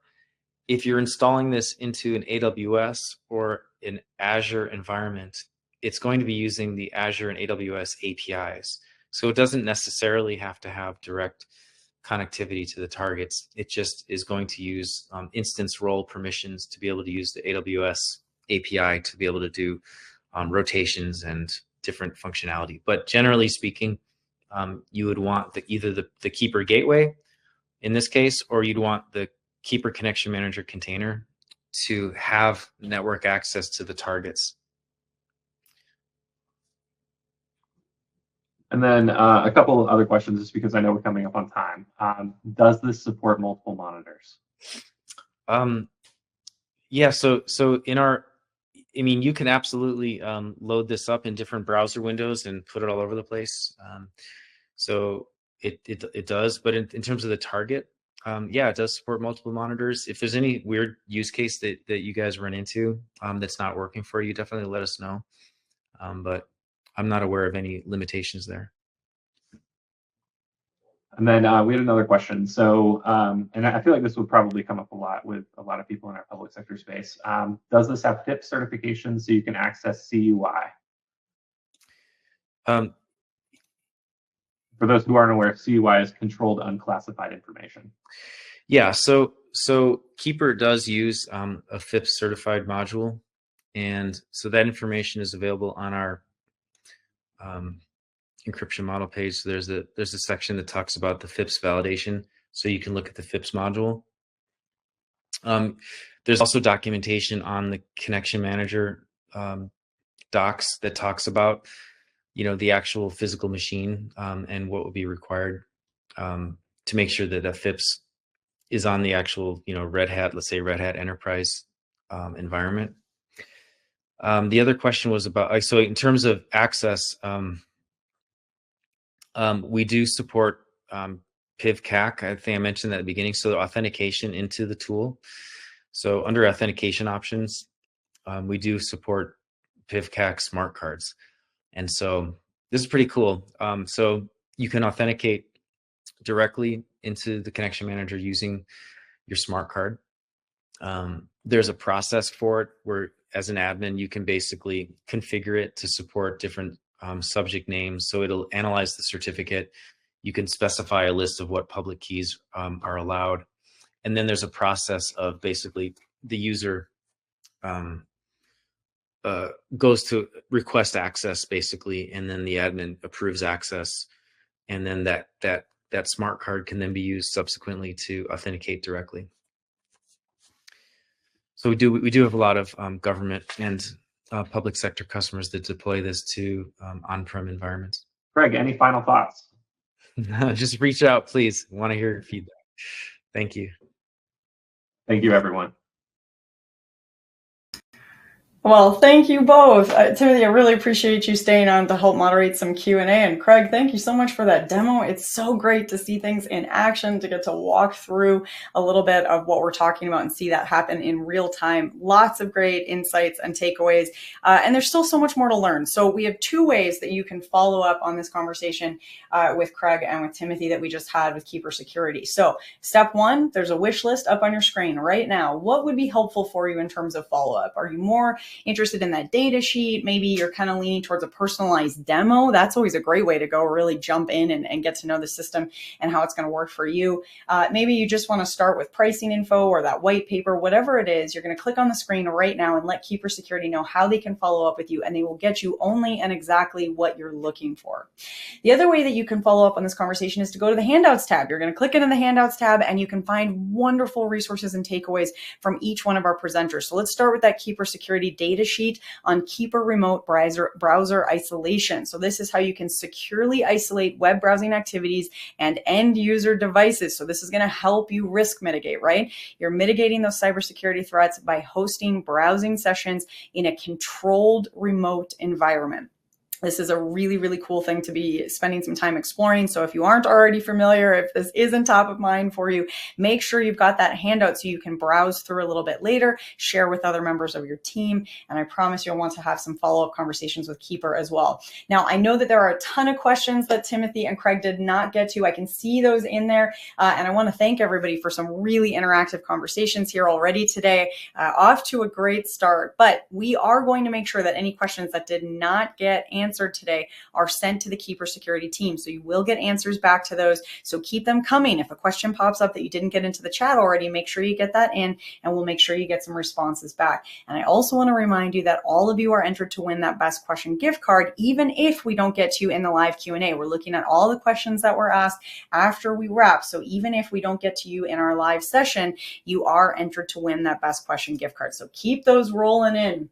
Speaker 4: if you're installing this into an AWS or an Azure environment, it's going to be using the Azure and AWS APIs. So it doesn't necessarily have to have direct connectivity to the targets. It just is going to use instance role permissions to be able to use the AWS API to be able to do rotations and different functionality. But generally speaking, you would want either the Keeper gateway in this case, or you'd want the Keeper Connection Manager container to have network access to the targets.
Speaker 3: And then a couple of other questions, just because I know we're coming up on time. Does this support multiple monitors?
Speaker 4: Yeah, so you can absolutely load this up in different browser windows and put it all over the place. So it does, but in terms of the target, yeah, it does support multiple monitors. If there's any weird use case that you guys run into that's not working for you, definitely let us know. But I'm not aware of any limitations there.
Speaker 3: And then we had another question. So, and I feel like this would probably come up a lot with a lot of people in our public sector space. Does this have FIPS certification so you can access CUI? For those who aren't aware, CUI is controlled unclassified information.
Speaker 4: Yeah, so Keeper does use a FIPS certified module, and so that information is available on our encryption model page. So there's a section that talks about the FIPS validation, so you can look at the FIPS module. There's also documentation on the Connection Manager docs that talks about the actual physical machine and what would be required to make sure that the FIPS is on the actual Red Hat, let's say Red Hat Enterprise environment. The other question was about, so in terms of access, we do support PIV-CAC. I think I mentioned that at the beginning. So the authentication into the tool. So under authentication options, we do support PIV-CAC smart cards. And so this is pretty cool. So you can authenticate directly into the Connection Manager using your smart card. There's a process for it where, as an admin, you can basically configure it to support different subject names. So it'll analyze the certificate. You can specify a list of what public keys are allowed. And then there's a process of basically the user goes to request access, basically, and then the admin approves access. And then that smart card can then be used subsequently to authenticate directly. So we do have a lot of government and public sector customers that deploy this to on-prem environments.
Speaker 3: Craig, any final thoughts?
Speaker 4: Just reach out, please. I want to hear your feedback. Thank you.
Speaker 3: Thank you, everyone.
Speaker 1: Well, thank you both. Timothy, I really appreciate you staying on to help moderate some Q&A. And Craig, thank you so much for that demo. It's so great to see things in action, to get to walk through a little bit of what we're talking about and see that happen in real time. Lots of great insights and takeaways. And there's still so much more to learn. So we have two ways that you can follow up on this conversation with Craig and with Timothy that we just had with Keeper Security. So step one, there's a wish list up on your screen right now. What would be helpful for you in terms of follow-up? Are you more interested in that data sheet? Maybe you're kind of leaning towards a personalized demo. That's always a great way to go, really jump in and get to know the system and how it's going to work for you. Maybe you just want to start with pricing info or that white paper, whatever it is. You're going to click on the screen right now and let Keeper Security know how they can follow up with you, and they will get you only and exactly what you're looking for. The other way that you can follow up on this conversation is to go to the handouts tab. You're going to click into the handouts tab and you can find wonderful resources and takeaways from each one of our presenters. So let's start with that Keeper Security data sheet on Keeper remote browser isolation. So this is how you can securely isolate web browsing activities and end user devices. So this is going to help you risk mitigate, right? You're mitigating those cybersecurity threats by hosting browsing sessions in a controlled remote environment. This is a really, really cool thing to be spending some time exploring. So if you aren't already familiar, if this isn't top of mind for you, make sure you've got that handout so you can browse through a little bit later, share with other members of your team. And I promise you'll want to have some follow-up conversations with Keeper as well. Now, I know that there are a ton of questions that Timothy and Craig did not get to. I can see those in there. And I want to thank everybody for some really interactive conversations here already today. Off to a great start. But we are going to make sure that any questions that did not get answered today are sent to the Keeper Security team. So you will get answers back to those. So keep them coming. If a question pops up that you didn't get into the chat already, make sure you get that in, and we'll make sure you get some responses back. And I also want to remind you that all of you are entered to win that best question gift card, even if we don't get to you in the live Q&A. We're looking at all the questions that were asked after we wrap. So even if we don't get to you in our live session, you are entered to win that best question gift card. So keep those rolling in.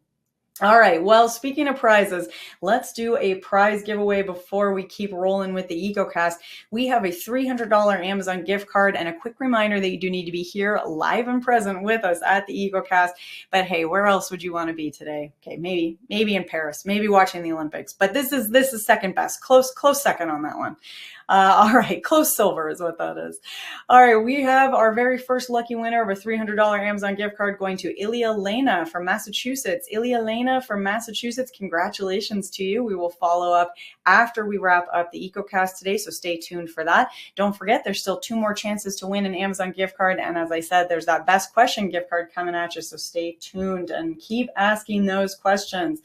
Speaker 1: All right. Well, speaking of prizes, let's do a prize giveaway before we keep rolling with the EcoCast. We have a $300 Amazon gift card, and a quick reminder that you do need to be here live and present with us at the EcoCast. But hey, where else would you want to be today? Okay, maybe in Paris, maybe watching the Olympics. But this is second best, close second on that one. All right, close silver is what that is. All right, we have our very first lucky winner of a $300 Amazon gift card going to Ilya Lena from Massachusetts. Ilya Lena from Massachusetts, congratulations to you. We will follow up after we wrap up the EcoCast today, so stay tuned for that. Don't forget, there's still 2 more chances to win an Amazon gift card, and as I said, there's that best question gift card coming at you, so stay tuned and keep asking those questions.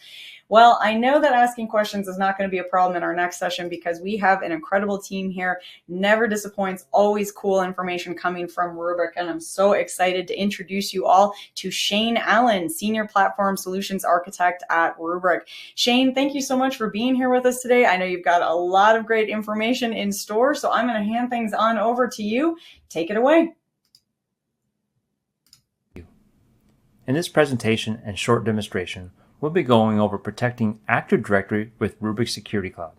Speaker 1: Well, I know that asking questions is not going to be a problem in our next session because we have an incredible team here. Never disappoints, always cool information coming from Rubrik. And I'm so excited to introduce you all to Shane Allen, Senior Platform Solutions Architect at Rubrik. Shane, thank you so much for being here with us today. I know you've got a lot of great information in store, so I'm going to hand things on over to you. Take it away.
Speaker 5: In this presentation and short demonstration, we'll be going over protecting Active Directory with Rubrik Security Cloud.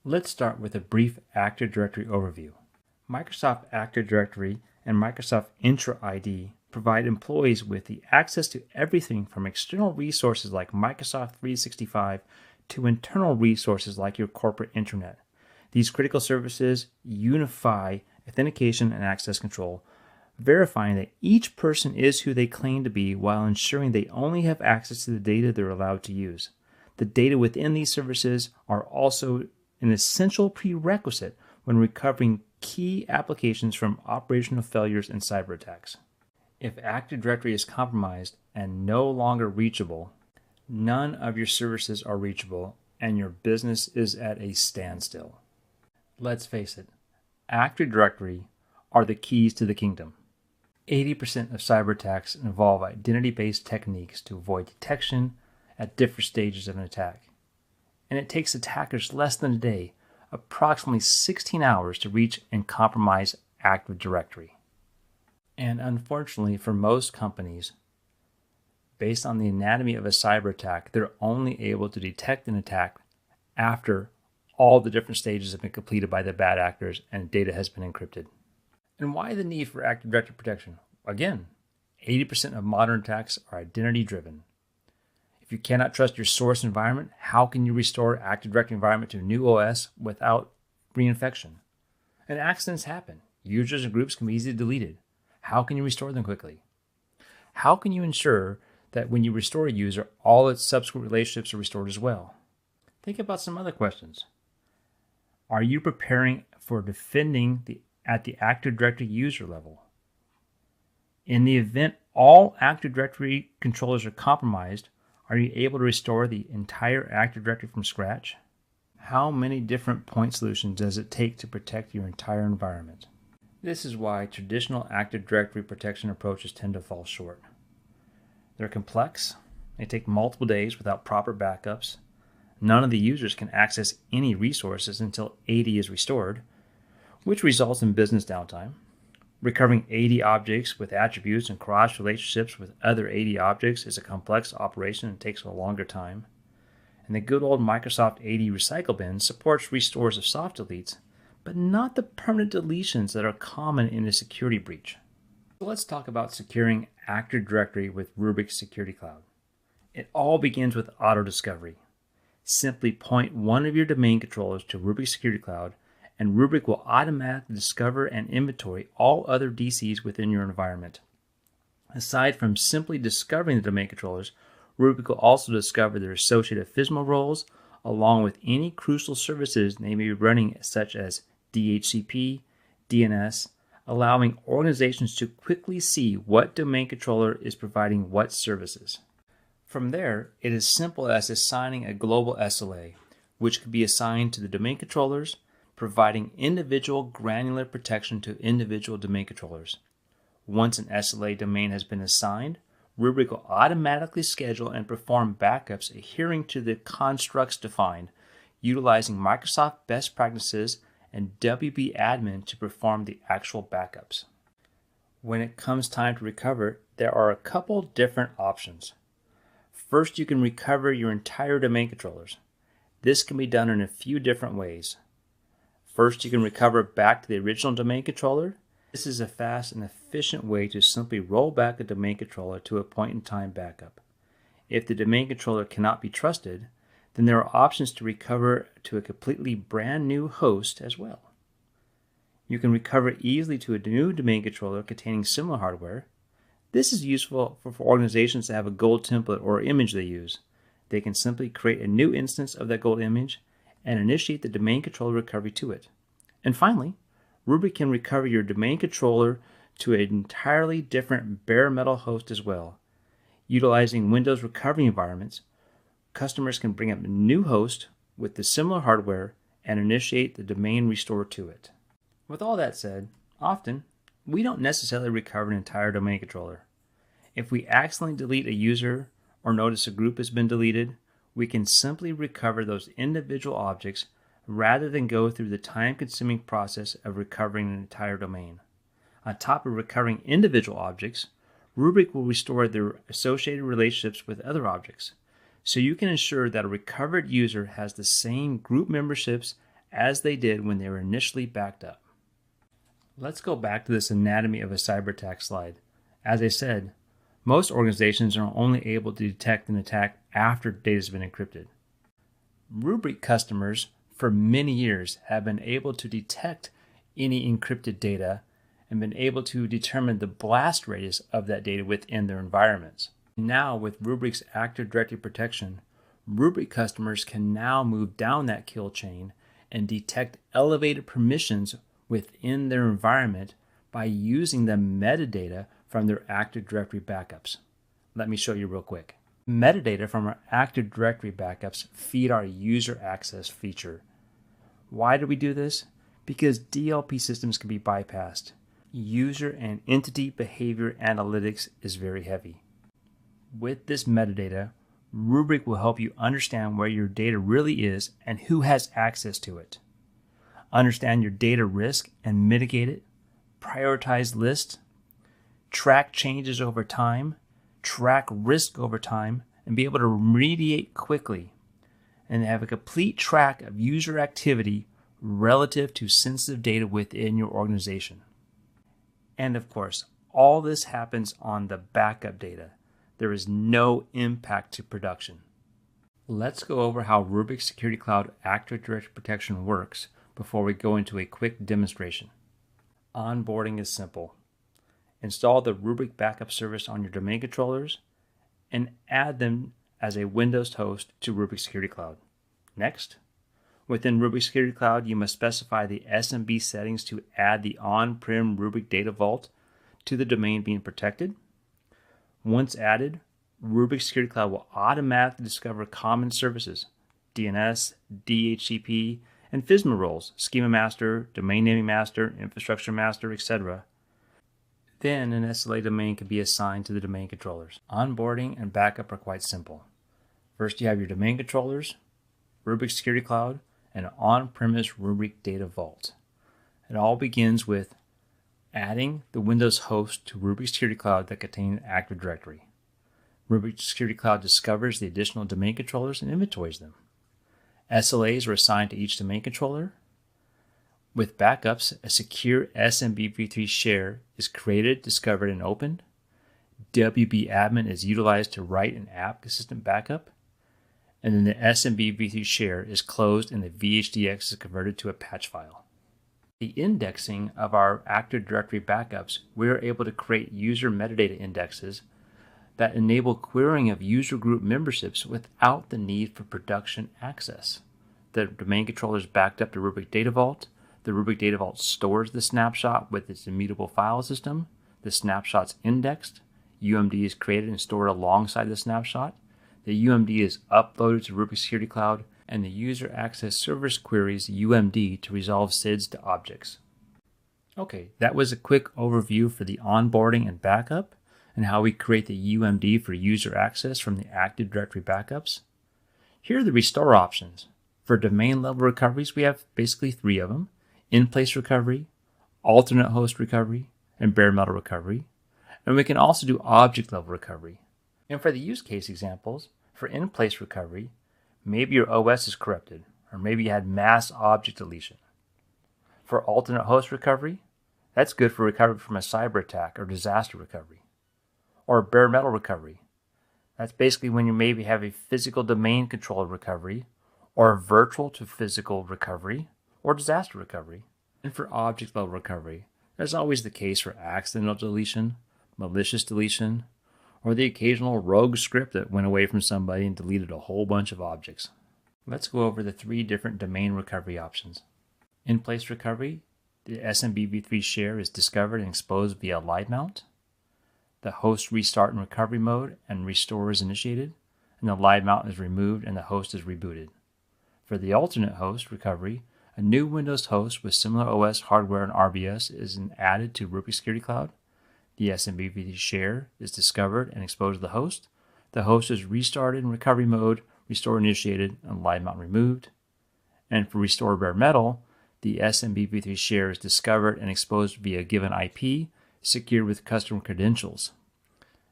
Speaker 5: Let's start with a brief Active Directory overview. Microsoft Active Directory and Microsoft Intra ID provide employees with the access to everything from external resources like Microsoft 365 to internal resources like your corporate intranet. These critical services unify authentication and access control, verifying that each person is who they claim to be while ensuring they only have access to the data they're allowed to use. The data within these services are also an essential prerequisite when recovering key applications from operational failures and cyber attacks. If Active Directory is compromised and no longer reachable, none of your services are reachable and your business is at a standstill. Let's face it, Active Directory are the keys to the kingdom. 80% of cyber attacks involve identity-based techniques to avoid detection at different stages of an attack. And it takes attackers less than a day, approximately 16 hours, to reach and compromise Active Directory. And unfortunately for most companies, based on the anatomy of a cyber attack, they're only able to detect an attack after all the different stages have been completed by the bad actors and data has been encrypted. And why the need for Active Directory protection? Again, 80% of modern attacks are identity driven. If If you cannot trust your source environment, how can you restore Active Directory environment to a new OS without reinfection? And accidents happen. Users and groups can be easily deleted. How can you restore them quickly? How can you ensure that when you restore a user, all its subsequent relationships are restored as well? Think about some other questions. Are you preparing for defending at the Active Directory user level? In the event all Active Directory controllers are compromised, are you able to restore the entire Active Directory from scratch? How many different point solutions does it take to protect your entire environment? This is why traditional Active Directory protection approaches tend to fall short. They're complex, they take multiple days without proper backups, none of the users can access any resources until AD is restored, which results in business downtime. Recovering AD objects with attributes and cross relationships with other AD objects is a complex operation and takes a longer time. And the good old Microsoft AD recycle bin supports restores of soft deletes, but not the permanent deletions that are common in a security breach. So let's talk about securing Active Directory with Rubrik Security Cloud. It all begins with auto discovery. Simply point one of your domain controllers to Rubrik Security Cloud, and Rubrik will automatically discover and inventory all other DCs within your environment. Aside from simply discovering the domain controllers, Rubrik will also discover their associated FSMA roles, along with any crucial services they may be running, such as DHCP, DNS, allowing organizations to quickly see what domain controller is providing what services. From there, it is simple as assigning a global SLA, which can be assigned to the domain controllers, providing individual granular protection to individual domain controllers. Once an SLA domain has been assigned, Rubrik will automatically schedule and perform backups adhering to the constructs defined, utilizing Microsoft best practices and WP admin to perform the actual backups. When it comes time to recover, there are a couple different options. First, you can recover your entire domain controllers. This can be done in a few different ways. First, you can recover back to the original domain controller. This is a fast and efficient way to simply roll back a domain controller to a point-in-time backup. If the domain controller cannot be trusted, then there are options to recover to a completely brand new host as well. You can recover easily to a new domain controller containing similar hardware. This is useful for organizations that have a gold template or image they use. They can simply create a new instance of that gold image and initiate the domain controller recovery to it. And finally, Rubrik can recover your domain controller to an entirely different bare metal host as well. Utilizing Windows recovery environments, customers can bring up a new host with the similar hardware and initiate the domain restore to it. With all that said, often we don't necessarily recover an entire domain controller. If we accidentally delete a user or notice a group has been deleted, we can simply recover those individual objects rather than go through the time-consuming process of recovering an entire domain. On top of recovering individual objects, Rubrik will restore their associated relationships with other objects, so you can ensure that a recovered user has the same group memberships as they did when they were initially backed up. Let's go back to this anatomy of a cyber attack slide. As I said, most organizations are only able to detect an attack after data has been encrypted. Rubrik customers for many years have been able to detect any encrypted data and been able to determine the blast radius of that data within their environments. Now with Rubrik's Active Directory protection, Rubrik customers can now move down that kill chain and detect elevated permissions within their environment by using the metadata from their Active Directory backups. Let me show you real quick. Metadata from our Active Directory backups feed our user access feature. Why do we do this? Because DLP systems can be bypassed. User and entity behavior analytics is very heavy. With this metadata, Rubrik will help you understand where your data really is and who has access to it. Understand your data risk and mitigate it. Prioritize lists. Track changes over time. Track risk over time. And be able to remediate quickly. And have a complete track of user activity relative to sensitive data within your organization. And of course, all this happens on the backup data. there is no impact to production. Let's go over how Rubrik Security Cloud Active Directory Protection works before we go into a quick demonstration. Onboarding is simple. Install the Rubrik backup service on your domain controllers and add them as a Windows host to Rubrik Security Cloud. Next, within Rubrik Security Cloud, you must specify the SMB settings to add the on-prem Rubrik Data Vault to the domain being protected. Once added, Rubrik Security Cloud will automatically discover common services, DNS, DHCP, and FSMA roles, Schema Master, Domain Naming Master, Infrastructure Master, etc. Then an SLA domain can be assigned to the domain controllers. Onboarding and backup are quite simple. First, you have your domain controllers, Rubrik Security Cloud, and an on-premise Rubrik Data Vault. It all begins with adding the Windows host to Rubrik Security Cloud that contain Active Directory. Rubrik Security Cloud discovers the additional domain controllers and inventories them. SLAs are assigned to each domain controller. With backups, a secure SMB-v3 share is created, discovered, and opened. WB-admin is utilized to write an app-consistent backup. And then the SMB-v3 share is closed and the VHDX is converted to a patch file. The indexing of our Active Directory backups, we are able to create user metadata indexes that enable querying of user group memberships without the need for production access. The domain controller is backed up to Rubrik Data Vault. The Rubrik Data Vault stores the snapshot with its immutable file system. The snapshot's indexed. UMD is created and stored alongside the snapshot. The UMD is uploaded to Rubrik Security Cloud, and the user access service queries UMD to resolve SIDs to objects. Okay, that was a quick overview for the onboarding and backup, and how we create the UMD for user access from the Active Directory backups. Here are the restore options. For domain level recoveries, we have basically 3 of them: in-place recovery, alternate host recovery, and bare metal recovery. And we can also do object level recovery. And for the use case examples, for in-place recovery, maybe your OS is corrupted, or maybe you had mass object deletion. For alternate host recovery, that's good for recovery from a cyber attack or disaster recovery. Or bare metal recovery, that's basically when you maybe have a physical domain controller recovery, or virtual to physical recovery, or disaster recovery. And for object level recovery, that's always the case for accidental deletion, malicious deletion, or the occasional rogue script that went away from somebody and deleted a whole bunch of objects. Let's go over the 3 different domain recovery options. In-place recovery, the SMB-v3 share is discovered and exposed via live mount. The host restart in recovery mode and restore is initiated, and the live mount is removed and the host is rebooted. For the alternate host recovery, a new Windows host with similar OS hardware and RBS is added to Rubrik Security Cloud. The SMB-v3 share is discovered and exposed to the host. The host is restarted in recovery mode, restore initiated, and live mount removed. And for restore bare metal, the SMB-v3 share is discovered and exposed via a given IP, secured with custom credentials.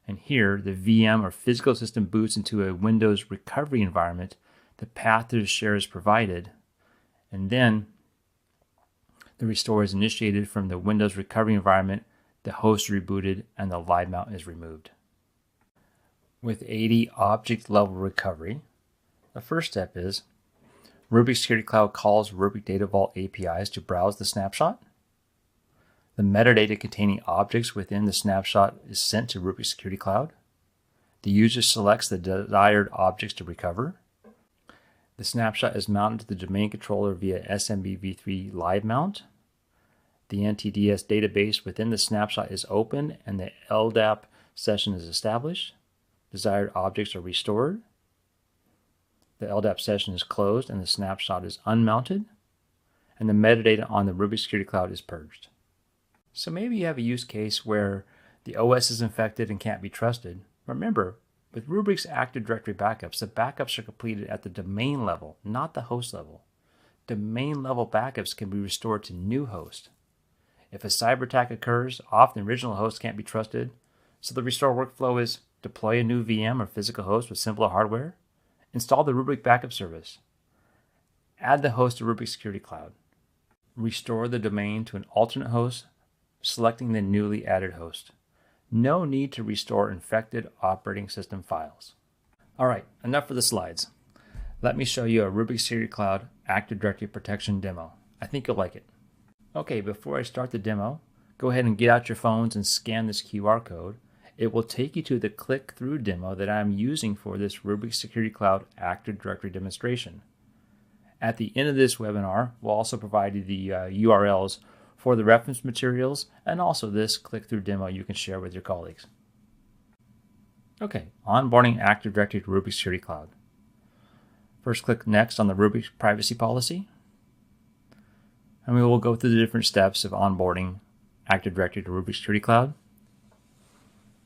Speaker 5: And here, the VM or physical system boots into a Windows recovery environment. The path to the share is provided, and then the restore is initiated from the Windows recovery environment, the host is rebooted, and the live mount is removed. With 80 object level recovery, the first step is Rubrik Security Cloud calls Rubrik Data Vault APIs to browse the snapshot. The metadata containing objects within the snapshot is sent to Rubrik Security Cloud. The user selects the desired objects to recover. The snapshot is mounted to the domain controller via SMB-v3 live mount. The NTDS database within the snapshot is opened and the LDAP session is established. Desired objects are restored. The LDAP session is closed and the snapshot is unmounted. And the metadata on the Rubrik Security Cloud is purged. So maybe you have a use case where the OS is infected and can't be trusted. Remember, with Rubrik's Active Directory backups, the backups are completed at the domain level, not the host level. Domain level backups can be restored to new host. If a cyber attack occurs, often the original host can't be trusted, so the restore workflow is deploy a new VM or physical host with simpler hardware, install the Rubrik backup service, add the host to Rubrik Security Cloud, restore the domain to an alternate host, selecting the newly added host. No need to restore infected operating system files. All right, enough of the slides. Let me show you a Rubrik Security Cloud Active Directory Protection demo. I think you'll like it. Okay, before I start the demo, go ahead and get out your phones and scan this QR code. It will take you to the click-through demo that I'm using for this Rubrik Security Cloud Active Directory demonstration. At the end of this webinar, we'll also provide you the URLs for the reference materials and also this click-through demo you can share with your colleagues. Okay, onboarding Active Directory to Rubrik Security Cloud. First, click Next on the Rubrik privacy policy. And we will go through the different steps of onboarding Active Directory to Rubrik Security Cloud.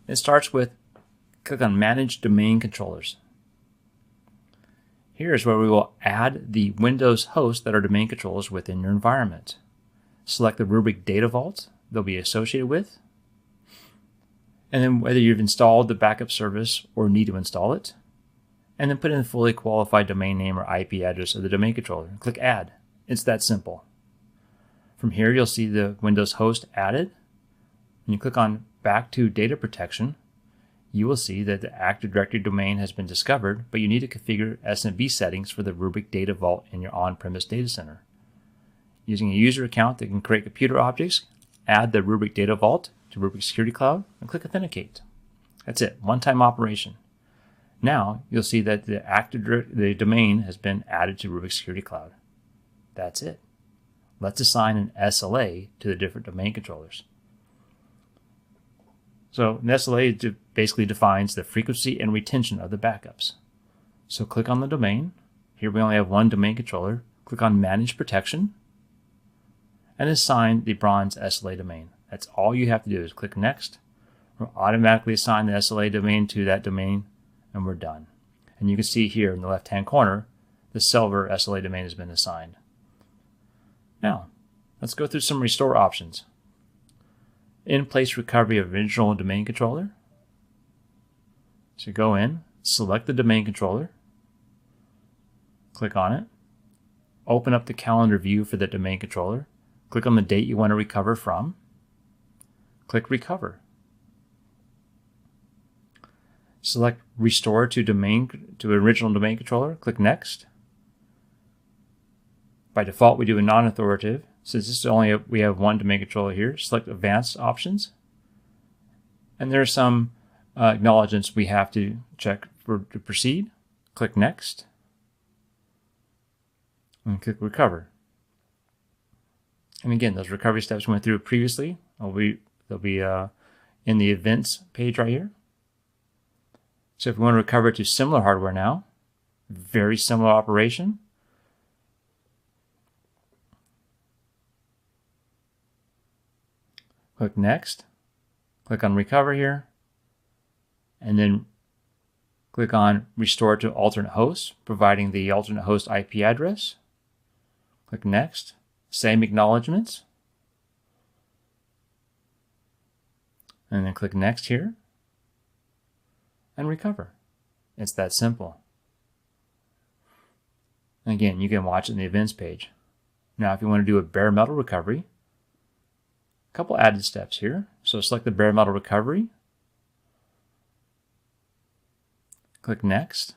Speaker 5: It starts with click on Manage Domain Controllers. Here is where we will add the Windows hosts that are domain controllers within your environment. Select the Rubrik Data Vault they'll be associated with, and then whether you've installed the backup service or need to install it, and then put in the fully qualified domain name or IP address of the domain controller. Click Add. It's that simple. From here, you'll see the Windows host added. When you click on Back to Data Protection, you will see that the Active Directory domain has been discovered, but you need to configure SMB settings for the Rubrik Data Vault in your on-premise data center. Using a user account that can create computer objects, add the Rubrik Data Vault to Rubrik Security Cloud and click Authenticate. That's it, one-time operation. Now you'll see that the domain has been added to Rubrik Security Cloud. That's it. Let's assign an SLA to the different domain controllers. So an SLA basically defines the frequency and retention of the backups. So click on the domain. Here we only have one domain controller. Click on Manage Protection and assign the bronze SLA domain. That's all you have to do is click Next. We'll automatically assign the SLA domain to that domain and we're done. And you can see here in the left-hand corner, the silver SLA domain has been assigned. Now, let's go through some restore options. In-place recovery of original domain controller. So go in, select the domain controller, click on it, open up the calendar view for the domain controller, click on the date you want to recover from, click Recover. Select Restore to original domain controller, click Next. By default, we do a non-authoritative. Since this is we have one domain controller here, select Advanced Options. And there are some acknowledgements we have to check to proceed. Click Next. And click Recover. And again, those recovery steps we went through previously. They'll be in the Events page right here. So if we want to recover to similar hardware now, very similar operation, click Next, click on Recover here, and then click on Restore to alternate host, providing the alternate host IP address. Click Next, same acknowledgements, and then click Next here, and recover. It's that simple. And again, you can watch it in the Events page. Now, if you want to do a bare metal recovery, a couple added steps here. So select the bare metal recovery, click Next.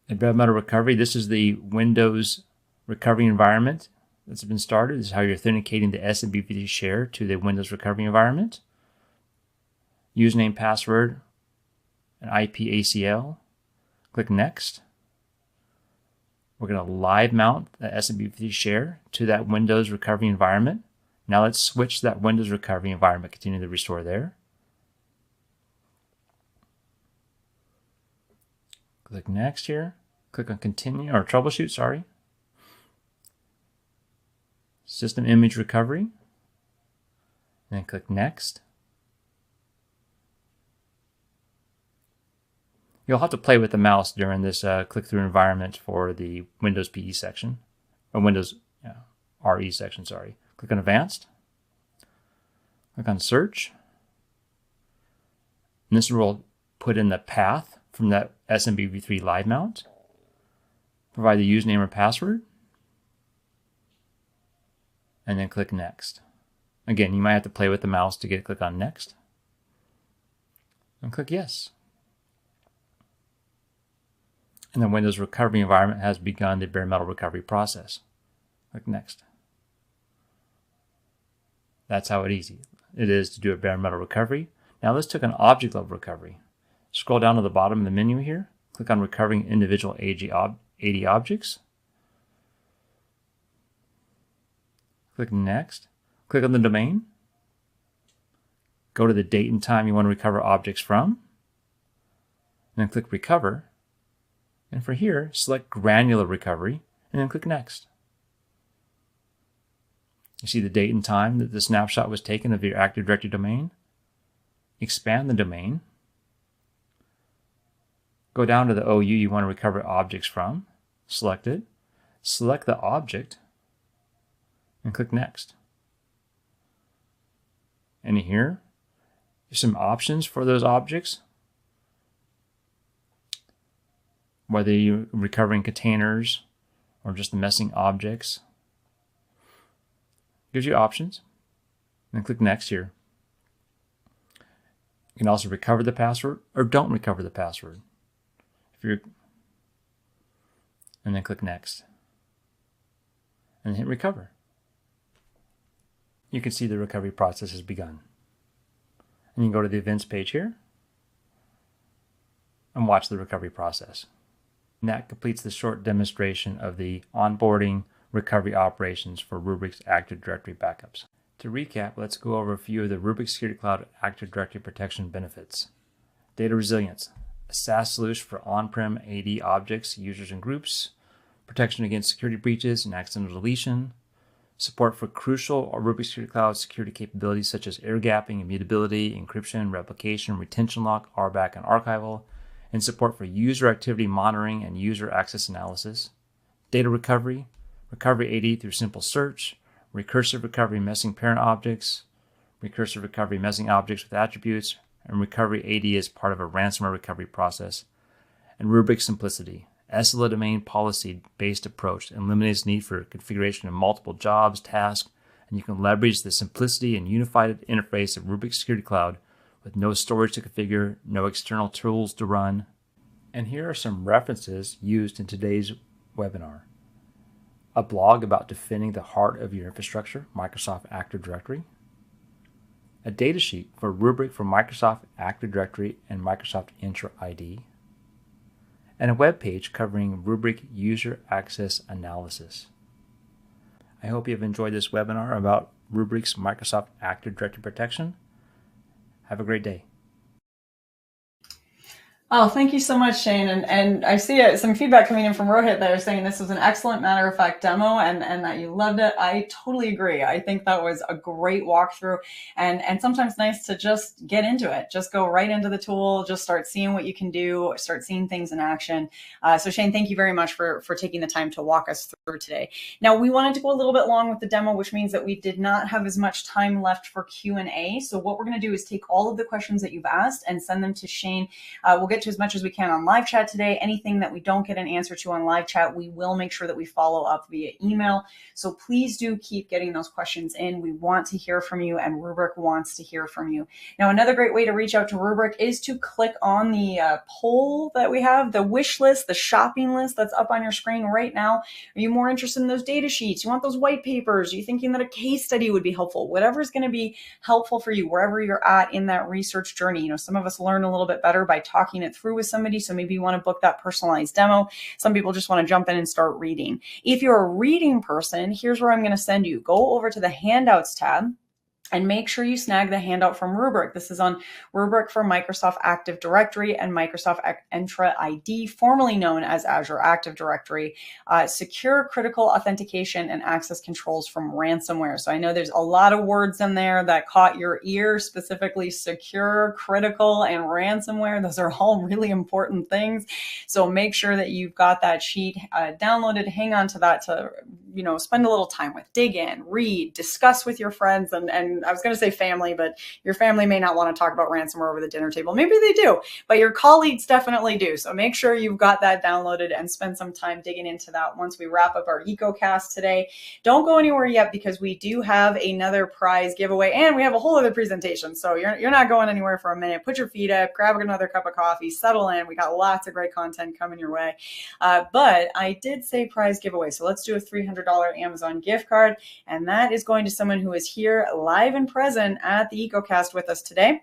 Speaker 5: In bare metal recovery, this is the Windows recovery environment that's been started. This is how you're authenticating the SMB share to the Windows recovery environment. Username, password, and IP ACL. Click Next. We're going to live mount the SMB share to that Windows recovery environment. Now let's switch that Windows recovery environment, continue to restore there. Click Next here. Click on Continue, or Troubleshoot, sorry. System image recovery. And then click Next. You'll have to play with the mouse during this click-through environment for the Windows PE section, or Windows RE section, sorry. Click on Advanced. Click on Search. And this will put in the path from that SMBv3 live mount. Provide the username or password. And then click Next. Again, you might have to play with the mouse to click on next. And click yes. And the Windows recovery environment has begun the bare metal recovery process. Click next. That's how easy it is to do a bare metal recovery. Now let's take an object level recovery. Scroll down to the bottom of the menu here. Click on recovering individual AD objects. Click next. Click on the domain. Go to the date and time you want to recover objects from. And then click recover. And for here, select granular recovery and then click next. You see the date and time that the snapshot was taken of your Active Directory domain. Expand the domain. Go down to the OU you want to recover objects from. Select it. Select the object and click next. And here, there's some options for those objects. Whether you're recovering containers or just the missing objects. Gives you options. And click next here. You can also recover the password or don't recover the password. And then click next. And hit recover. You can see the recovery process has begun. And you can go to the events page here and watch the recovery process. And that completes the short demonstration of the onboarding recovery operations for Rubrik's Active Directory backups. To recap, let's go over a few of the Rubrik Security Cloud Active Directory protection benefits. Data resilience, a SaaS solution for on-prem AD objects, users, and groups, protection against security breaches and accidental deletion, support for crucial Rubrik Security Cloud security capabilities such as air gapping, immutability, encryption, replication, retention lock, RBAC, and archival, and support for user activity monitoring and user access analysis, data recovery, recovery AD through simple search, recursive recovery missing parent objects, recursive recovery missing objects with attributes, and recovery AD as part of a ransomware recovery process, and Rubrik simplicity. SLA domain policy-based approach eliminates need for configuration of multiple jobs, tasks, and you can leverage the simplicity and unified interface of Rubrik Security Cloud with no storage to configure, no external tools to run. And here are some references used in today's webinar. A blog about defending the heart of your infrastructure, Microsoft Active Directory. A datasheet for Rubrik for Microsoft Active Directory and Microsoft Entra ID. And a web page covering Rubrik User Access Analysis. I hope you have enjoyed this webinar about Rubrik's Microsoft Active Directory protection. Have a great day.
Speaker 1: Oh, thank you so much, Shane. And I see some feedback coming in from Rohit there saying this was an excellent matter-of-fact demo and that you loved it. I totally agree. I think that was a great walkthrough and sometimes nice to just get into it. Just go right into the tool, just start seeing what you can do, start seeing things in action. So Shane, thank you very much for taking the time to walk us through today. Now, we wanted to go a little bit long with the demo, which means that we did not have as much time left for Q&A. So what we're going to do is take all of the questions that you've asked and send them to Shane. We'll get to as much as we can on live chat today. Anything that we don't get an answer to on live chat, we will make sure that we follow up via email. So please do keep getting those questions in. We want to hear from you and Rubrik wants to hear from you. Now, another great way to reach out to Rubrik is to click on the poll that we have, the wish list, the shopping list that's up on your screen right now. Are you more interested in those data sheets? You want those white papers? Are you thinking that a case study would be helpful? Whatever is going to be helpful for you, wherever you're at in that research journey. You know, some of us learn a little bit better by talking it through with somebody. So maybe you want to book that personalized demo. Some people just want to jump in and start reading. If you're a reading person, here's where I'm going to send you. Go over to the handouts tab and make sure you snag the handout from Rubrik. This is on Rubrik for Microsoft Active Directory and Microsoft Entra ID, formerly known as Azure Active Directory, secure critical authentication and access controls from ransomware. So I know there's a lot of words in there that caught your ear, specifically secure, critical, and ransomware. Those are all really important things. So make sure that you've got that sheet downloaded, hang on to that to, spend a little time with, dig in, read, discuss with your friends, and and I was going to say family, but your family may not want to talk about ransomware over the dinner table. Maybe they do, but your colleagues definitely do. So make sure you've got that downloaded and spend some time digging into that once we wrap up our EcoCast today. Don't go anywhere yet because we do have another prize giveaway and we have a whole other presentation. So you're not going anywhere for a minute. Put your feet up, grab another cup of coffee, settle in. We got lots of great content coming your way. But I did say prize giveaway. So let's do a $300 Amazon gift card. And that is going to someone who is here live and present at the EcoCast with us today.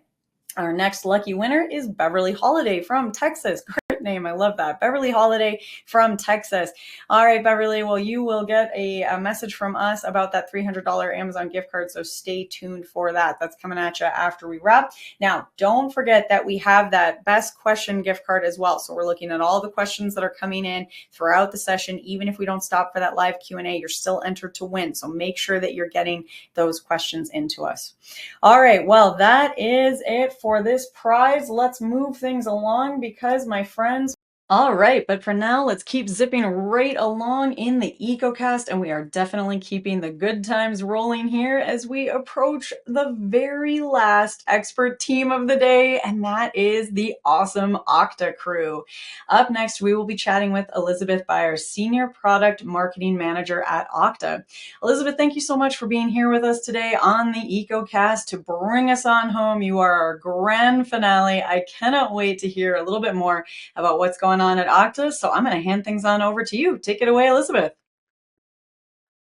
Speaker 1: Our next lucky winner is Beverly Holiday from Texas. Great name. I love that. Beverly Holiday from Texas. All right, Beverly. Well, you will get a message from us about that $300 Amazon gift card. So stay tuned for that. That's coming at you after we wrap. Now, don't forget that we have that best question gift card as well. So we're looking at all the questions that are coming in throughout the session. Even if we don't stop for that live Q&A, you're still entered to win. So make sure that you're getting those questions into us. All right. Well, that is it for this prize. Let's move things along because, my friends, all right, but for now, let's keep zipping right along in the EcoCast, and we are definitely keeping the good times rolling here as we approach the very last expert team of the day, and that is the awesome Okta crew. Up next, we will be chatting with Elizabeth Byers, Senior Product Marketing Manager at Okta. Elizabeth, thank you so much for being here with us today on the EcoCast to bring us on home. You are our grand finale. I cannot wait to hear a little bit more about what's going on at Okta. So I'm going to hand things on over to you. Take it away, Elizabeth.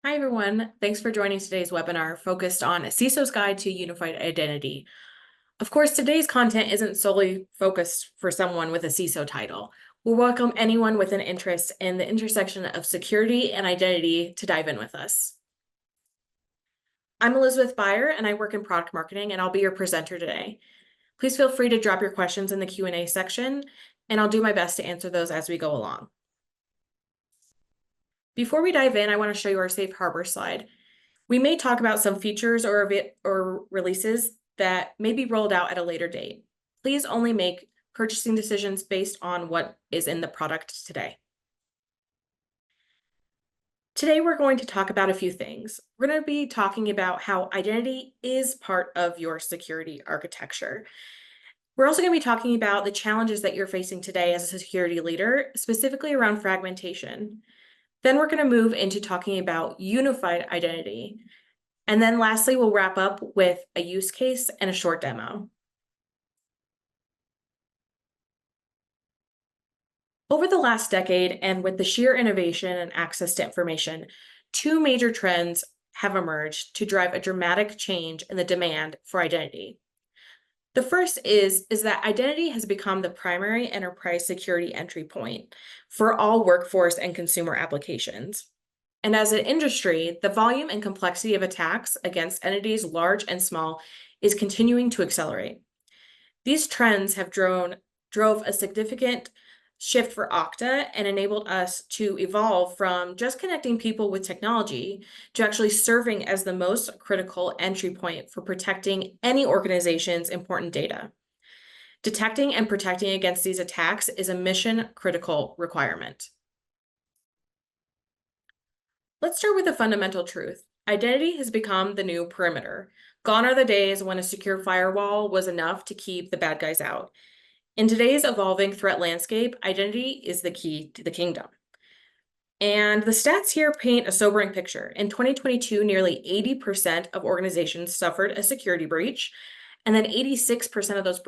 Speaker 6: Hi, everyone. Thanks for joining today's webinar focused on CISO's Guide to Unified Identity. Of course, today's content isn't solely focused for someone with a CISO title. We'll welcome anyone with an interest in the intersection of security and identity to dive in with us. I'm Elizabeth Byer, and I work in product marketing, and I'll be your presenter today. Please feel free to drop your questions in the Q&A section, and I'll do my best to answer those as we go along. Before we dive in, I want to show you our safe harbor slide. We may talk about some features or releases that may be rolled out at a later date. Please only make purchasing decisions based on what is in the product today. Today, we're going to talk about a few things. We're going to be talking about how identity is part of your security architecture. We're also going to be talking about the challenges that you're facing today as a security leader, specifically around fragmentation. Then we're going to move into talking about unified identity. And then lastly, we'll wrap up with a use case and a short demo. Over the last decade, and with the sheer innovation and access to information, two major trends have emerged to drive a dramatic change in the demand for identity. The first is that identity has become the primary enterprise security entry point for all workforce and consumer applications. And as an industry, the volume and complexity of attacks against entities large and small is continuing to accelerate. These trends have drove a significant shift for Okta and enabled us to evolve from just connecting people with technology to actually serving as the most critical entry point for protecting any organization's important data. Detecting and protecting against these attacks is a mission-critical requirement. Let's start with a fundamental truth. Identity has become the new perimeter. Gone are the days when a secure firewall was enough to keep the bad guys out. In today's evolving threat landscape, identity is the key to the kingdom. And the stats here paint a sobering picture. In 2022, nearly 80% of organizations suffered a security breach, and then 86% of those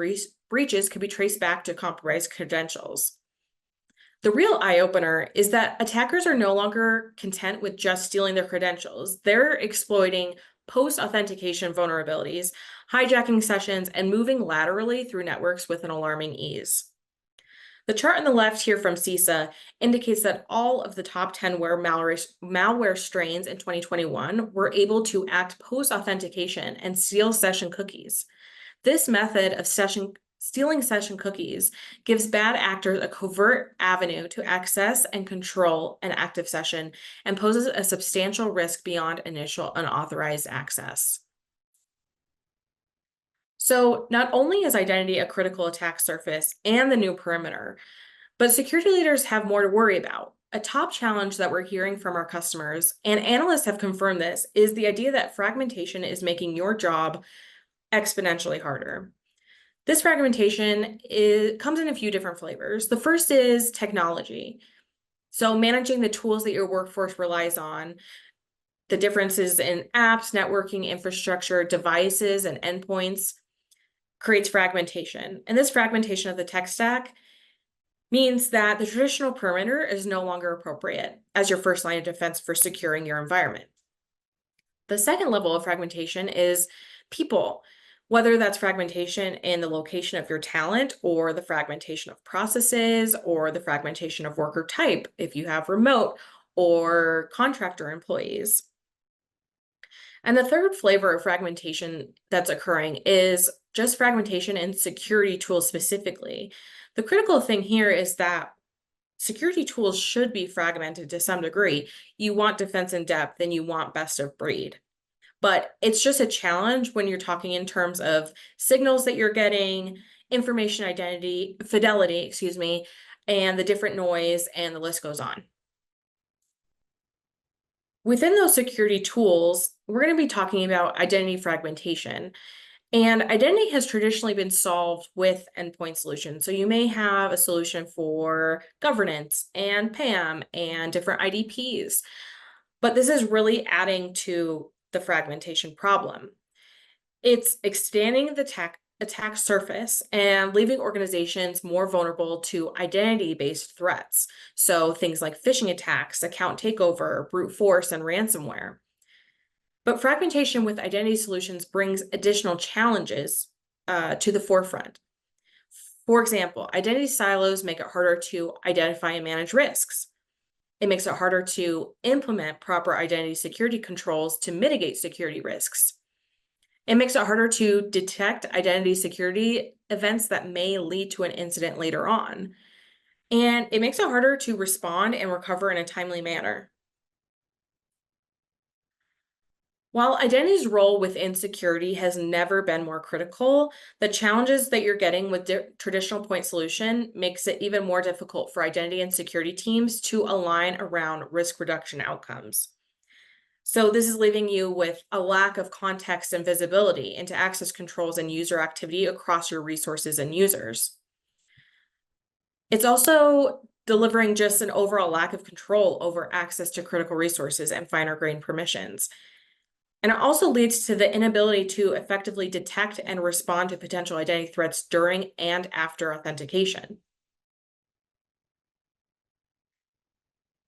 Speaker 6: breaches could be traced back to compromised credentials. The real eye-opener is that attackers are no longer content with just stealing their credentials. They're exploiting post-authentication vulnerabilities, hijacking sessions, and moving laterally through networks with an alarming ease. The chart on the left here from CISA indicates that all of the top 10 malware strains in 2021 were able to act post-authentication and steal session cookies. This method of stealing session cookies gives bad actors a covert avenue to access and control an active session and poses a substantial risk beyond initial unauthorized access. So not only is identity a critical attack surface and the new perimeter, but security leaders have more to worry about. a top challenge that we're hearing from our customers, and analysts have confirmed this, is the idea that fragmentation is making your job exponentially harder. This fragmentation comes in a few different flavors. The first is technology. So managing the tools that your workforce relies on, the differences in apps, networking, infrastructure, devices, and endpoints creates fragmentation. And this fragmentation of the tech stack means that the traditional perimeter is no longer appropriate as your first line of defense for securing your environment. The second level of fragmentation is people, whether that's fragmentation in the location of your talent or the fragmentation of processes or the fragmentation of worker type if you have remote or contractor employees. And the third flavor of fragmentation that's occurring is just fragmentation in security tools specifically. The critical thing here is that security tools should be fragmented to some degree. You want defense in depth and you want best of breed. But it's just a challenge when you're talking in terms of signals that you're getting, information identity, fidelity, and the different noise, and the list goes on. Within those security tools, we're going to be talking about identity fragmentation. And identity has traditionally been solved with endpoint solutions. So you may have a solution for governance and PAM and different IDPs, but this is really adding to the fragmentation problem. It's expanding the attack surface and leaving organizations more vulnerable to identity-based threats. So things like phishing attacks, account takeover, brute force, and ransomware. But fragmentation with identity solutions brings additional challenges to the forefront. For example, identity silos make it harder to identify and manage risks. It makes it harder to implement proper identity security controls to mitigate security risks. It makes it harder to detect identity security events that may lead to an incident later on. And it makes it harder to respond and recover in a timely manner. While identity's role within security has never been more critical, the challenges that you're getting with traditional point solution makes it even more difficult for identity and security teams to align around risk reduction outcomes. So this is leaving you with a lack of context and visibility into access controls and user activity across your resources and users. It's also delivering just an overall lack of control over access to critical resources and finer grained permissions. And it also leads to the inability to effectively detect and respond to potential identity threats during and after authentication.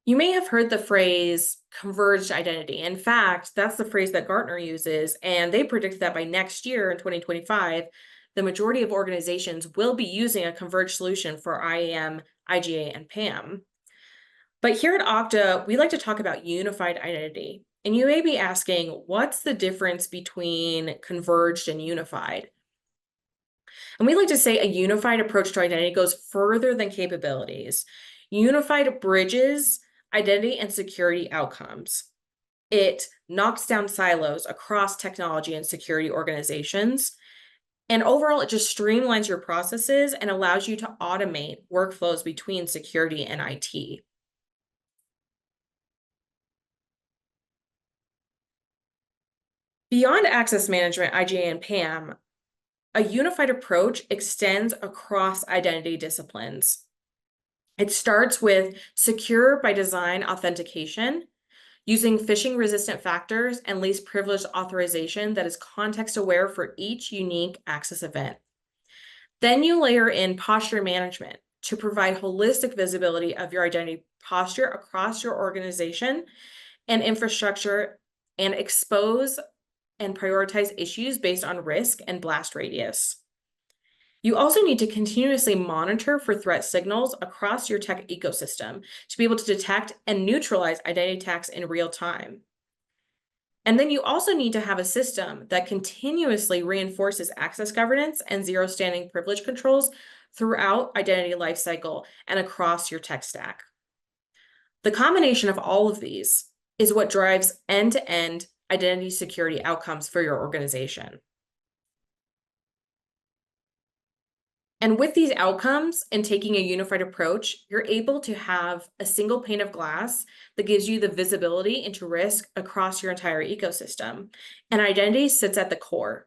Speaker 6: You may have heard the phrase converged identity. In fact, that's the phrase that Gartner uses, and they predict that by next year in 2025, the majority of organizations will be using a converged solution for IAM, IGA, and PAM. But here at Okta, we like to talk about unified identity. And you may be asking, what's the difference between converged and unified? And we like to say a unified approach to identity goes further than capabilities. Unified bridges identity and security outcomes. It knocks down silos across technology and security organizations. And overall, it just streamlines your processes and allows you to automate workflows between security and IT. Beyond access management, IGA, and PAM, a unified approach extends across identity disciplines. It starts with secure by design authentication, using phishing-resistant factors and least privileged authorization that is context-aware for each unique access event. Then you layer in posture management to provide holistic visibility of your identity posture across your organization and infrastructure, and expose and prioritize issues based on risk and blast radius. You also need to continuously monitor for threat signals across your tech ecosystem to be able to detect and neutralize identity attacks in real time. And then you also need to have a system that continuously reinforces access governance and zero standing privilege controls throughout identity lifecycle and across your tech stack. The combination of all of these is what drives end-to-end identity security outcomes for your organization. And with these outcomes and taking a unified approach, you're able to have a single pane of glass that gives you the visibility into risk across your entire ecosystem. And identity sits at the core.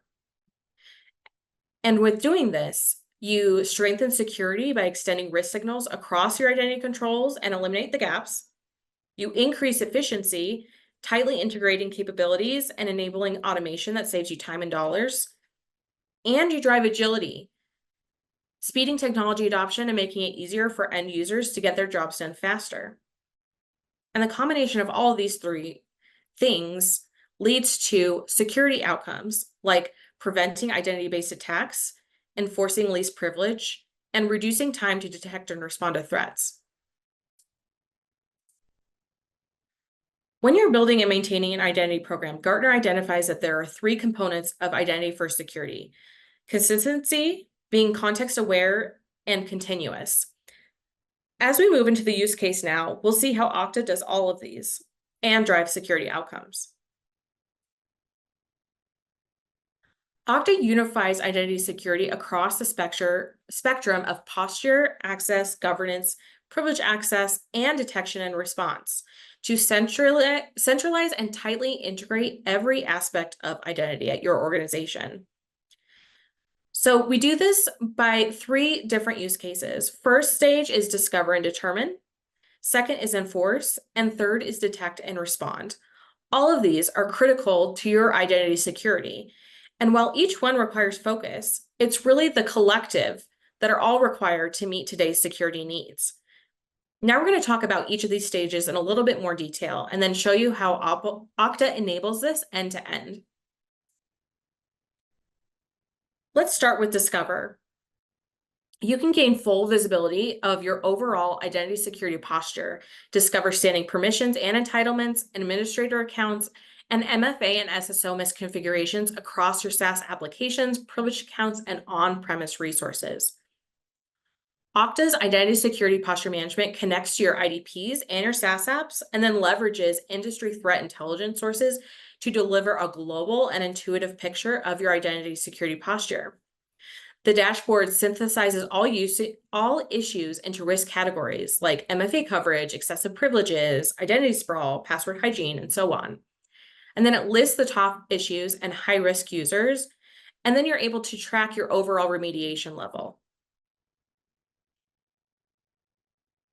Speaker 6: And with doing this, you strengthen security by extending risk signals across your identity controls and eliminate the gaps. You increase efficiency, tightly integrating capabilities and enabling automation that saves you time and dollars. And you drive agility, speeding technology adoption and making it easier for end users to get their jobs done faster. And the combination of all of these three things leads to security outcomes like preventing identity-based attacks, enforcing least privilege, and reducing time to detect and respond to threats. When you're building and maintaining an identity program, Gartner identifies that there are three components of identity for security: consistency, being context-aware, and continuous. As we move into the use case now, we'll see how Okta does all of these and drives security outcomes. Okta unifies identity security across the spectrum of posture, access, governance, privilege access, and detection and response to centralize and tightly integrate every aspect of identity at your organization. So we do this by three different use cases. First stage is discover and determine. Second is enforce. And third is detect and respond. All of these are critical to your identity security. And while each one requires focus, it's really the collective that are all required to meet today's security needs. Now we're going to talk about each of these stages in a little bit more detail and then show you how Okta enables this end to end. Let's start with discover. You can gain full visibility of your overall identity security posture, discover standing permissions and entitlements, administrator accounts, and MFA and SSO misconfigurations across your SaaS applications, privileged accounts, and on-premise resources. Okta's Identity Security Posture Management connects to your IDPs and your SaaS apps, and then leverages industry threat intelligence sources to deliver a global and intuitive picture of your identity security posture. The dashboard synthesizes all issues into risk categories like MFA coverage, excessive privileges, identity sprawl, password hygiene, and so on. And then it lists the top issues and high-risk users, and then you're able to track your overall remediation level.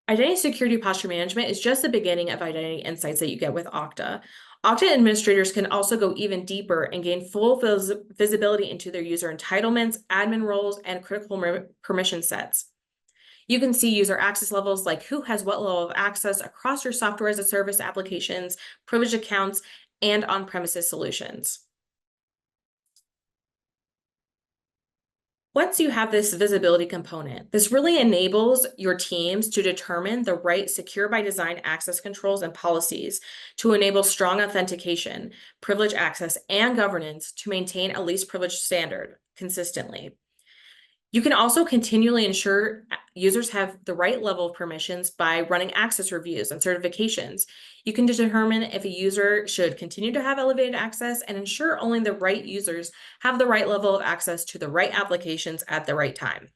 Speaker 6: Identity Security Posture Management is just the beginning of identity insights that you get with Okta. Okta administrators can also go even deeper and gain full visibility into their user entitlements, admin roles, and critical permission sets. You can see user access levels like who has what level of access across your software as a service applications, privileged accounts, and on-premises solutions. Once you have this visibility component, this really enables your teams to determine the right secure by design access controls and policies to enable strong authentication, privilege access, and governance to maintain a least privilege standard consistently. You can also continually ensure users have the right level of permissions by running access reviews and certifications. You can determine if a user should continue to have elevated access and ensure only the right users have the right level of access to the right applications at the right time.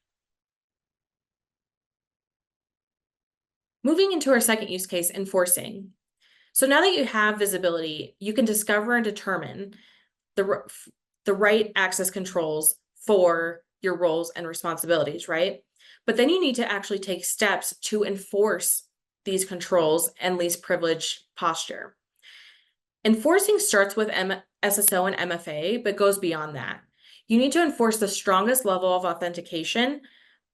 Speaker 6: Moving into our second use case, enforcing. So now that you have visibility, you can discover and determine the right access controls for your roles and responsibilities, right? But then you need to actually take steps to enforce these controls and least privilege posture. Enforcing starts with SSO and MFA, but goes beyond that. You need to enforce the strongest level of authentication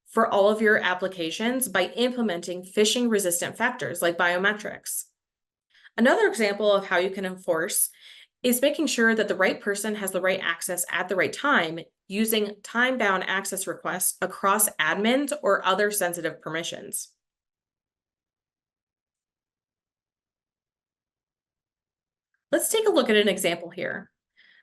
Speaker 6: for all of your applications by implementing phishing-resistant factors like biometrics. Another example of how you can enforce is making sure that the right person has the right access at the right time using time-bound access requests across admins or other sensitive permissions. Let's take a look at an example here.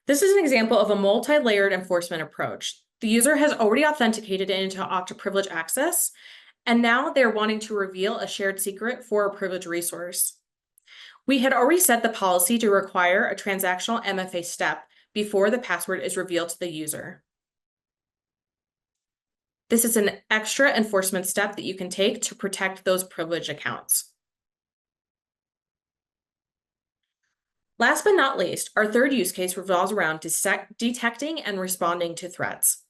Speaker 6: This is an example of a multi-layered enforcement approach. The user has already authenticated into Okta Privilege Access, and now they're wanting to reveal a shared secret for a privileged resource. We had already set the policy to require a transactional MFA step before the password is revealed to the user. This is an extra enforcement step that you can take to protect those privileged accounts. Last but not least, our third use case revolves around detecting and responding to threats.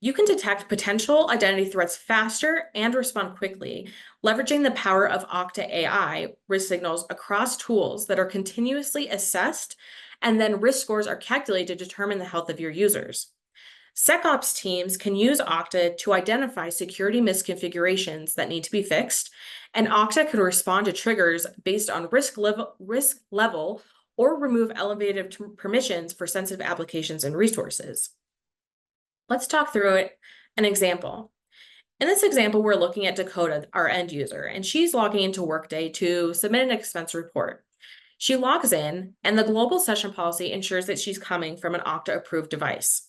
Speaker 6: You can detect potential identity threats faster and respond quickly, leveraging the power of Okta AI risk signals across tools that are continuously assessed, and then risk scores are calculated to determine the health of your users. SecOps teams can use Okta to identify security misconfigurations that need to be fixed, and Okta can respond to triggers based on risk level or remove elevated permissions for sensitive applications and resources. Let's talk through an example. In this example, we're looking at Dakota, our end user, and she's logging into Workday to submit an expense report. She logs in, and the global session policy ensures that she's coming from an Okta-approved device.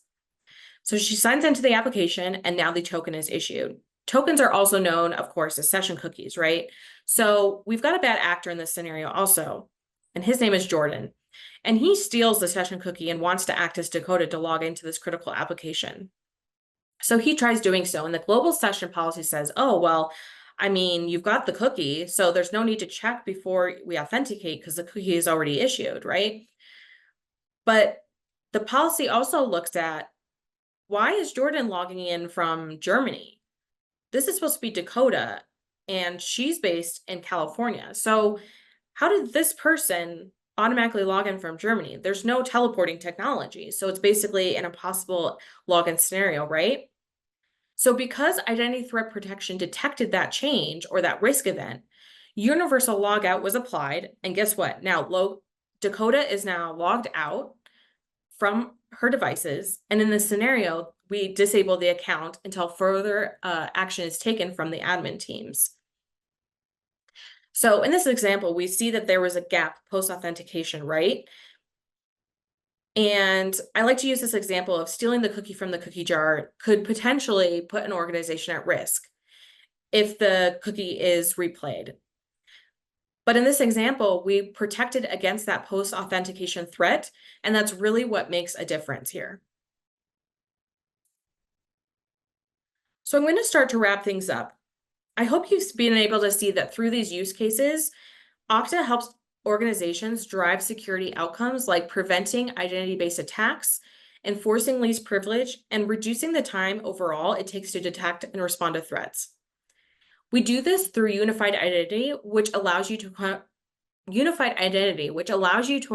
Speaker 6: So she signs into the application, and now the token is issued. Tokens are also known, of course, as session cookies, right? So we've got a bad actor in this scenario also, and his name is Jordan. And he steals the session cookie and wants to act as Dakota to log into this critical application. So he tries doing so, and the global session policy says, oh, well, I mean, you've got the cookie, so there's no need to check before we authenticate because the cookie is already issued, right? But the policy also looks at, why is Jordan logging in from Germany? This is supposed to be Dakota, and she's based in California. So how did this person automatically log in from Germany? There's no teleporting technology. So it's basically an impossible login scenario, right? So because identity threat protection detected that change or that risk event, universal logout was applied. And guess what? Now Dakota is now logged out from her devices. And in this scenario, we disable the account until further action is taken from the admin teams. So in this example, we see that there was a gap post-authentication, right? And I like to use this example of stealing the cookie from the cookie jar could potentially put an organization at risk if the cookie is replayed. But in this example, we protected against that post-authentication threat, and that's really what makes a difference here. So I'm going to start to wrap things up. I hope you've been able to see that through these use cases, Okta helps organizations drive security outcomes like preventing identity-based attacks, enforcing least privilege, and reducing the time overall it takes to detect and respond to threats. We do this through unified identity, which allows you to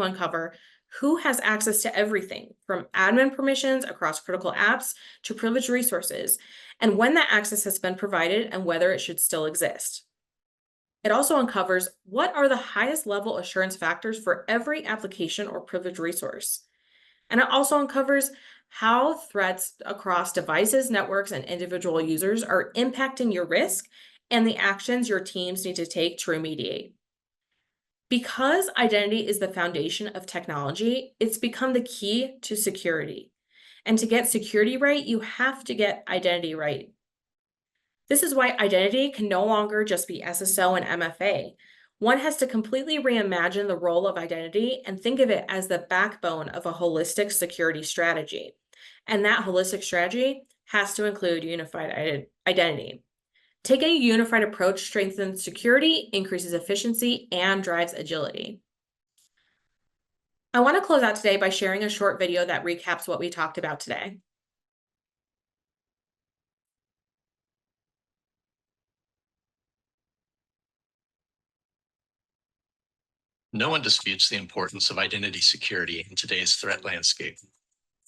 Speaker 6: uncover who has access to everything from admin permissions across critical apps to privileged resources, and when that access has been provided and whether it should still exist. It also uncovers what are the highest level assurance factors for every application or privileged resource. And it also uncovers how threats across devices, networks, and individual users are impacting your risk and the actions your teams need to take to remediate. Because identity is the foundation of technology, it's become the key to security. And to get security right, you have to get identity right. This is why identity can no longer just be SSO and MFA. One has to completely reimagine the role of identity and think of it as the backbone of a holistic security strategy. And that holistic strategy has to include unified identity. Taking a unified approach strengthens security, increases efficiency, and drives agility. I want to close out today by sharing a short video that recaps what we talked about today.
Speaker 7: No one disputes the importance of identity security in today's threat landscape,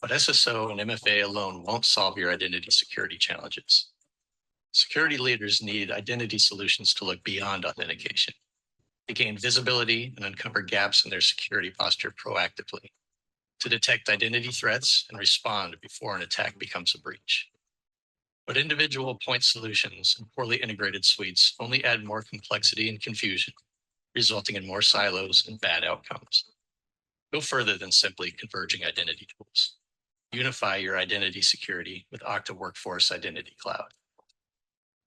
Speaker 7: but SSO and MFA alone won't solve your identity security challenges. Security leaders need identity solutions to look beyond authentication, to gain visibility and uncover gaps in their security posture proactively, to detect identity threats and respond before an attack becomes a breach. But individual point solutions and poorly integrated suites only add more complexity and confusion, resulting in more silos and bad outcomes. Go further than simply converging identity tools. Unify your identity security with Okta Workforce Identity Cloud.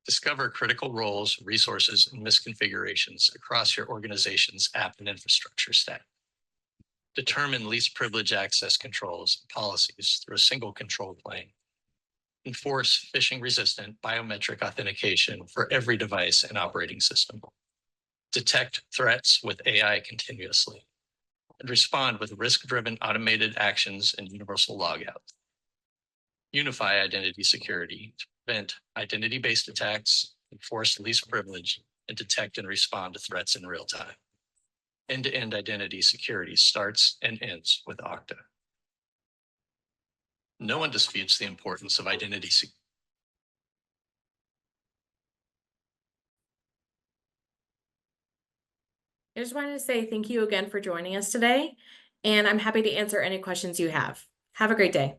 Speaker 7: Discover critical roles, resources, and misconfigurations across your organization's app and infrastructure stack. Determine least privilege access controls and policies through a single control plane. enforce phishing-resistant biometric authentication for every device and operating system, detect threats with AI continuously, and respond with risk-driven automated actions and universal logouts. Unify identity security to prevent identity-based attacks, enforce least privilege, and detect and respond to threats in real time. End-to-end identity security starts and ends with Okta. No one disputes the importance of identity security.
Speaker 6: I just wanted to say thank you again for joining us today, and I'm happy to answer any questions you have. Have a great day.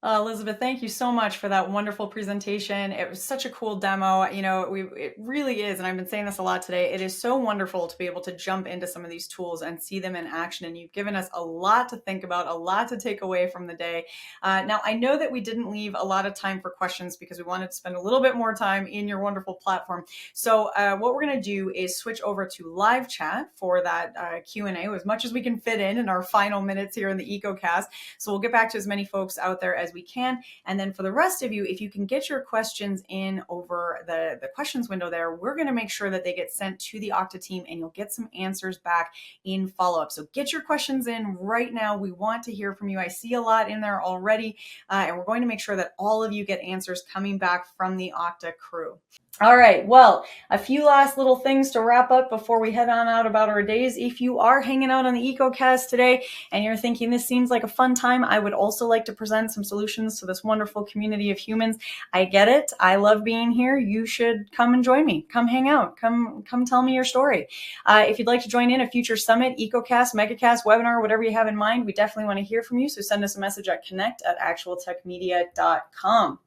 Speaker 1: Elizabeth, thank you so much for that wonderful presentation. It was such a cool demo. It really is, and I've been saying this a lot today, it is so wonderful to be able to jump into some of these tools and see them in action. And you've given us a lot to think about, a lot to take away from the day. Now, I know that we didn't leave a lot of time for questions because we wanted to spend a little bit more time in your wonderful platform. So what we're going to do is switch over to live chat for that Q&A as much as we can fit in our final minutes here in the EcoCast. So we'll get back to as many folks out there as we can. And then for the rest of you, if you can get your questions in over the questions window there, we're going to make sure that they get sent to the Okta team and you'll get some answers back in follow-up. So get your questions in right now. We want to hear from you. I see a lot in there already, and we're going to make sure that all of you get answers coming back from the Okta crew. All right, well, a few last little things to wrap up before we head on out about our days. If you are hanging out on the EcoCast today and you're thinking this seems like a fun time, I would also like to present some solutions to this wonderful community of humans. I get it. I love being here. You should come and join me. Come hang out. Come tell me your story. If you'd like to join in a future summit, EcoCast, MegaCast, webinar, whatever you have in mind, we definitely want to hear from you. So send us a message at connect@actualtechmedia.com.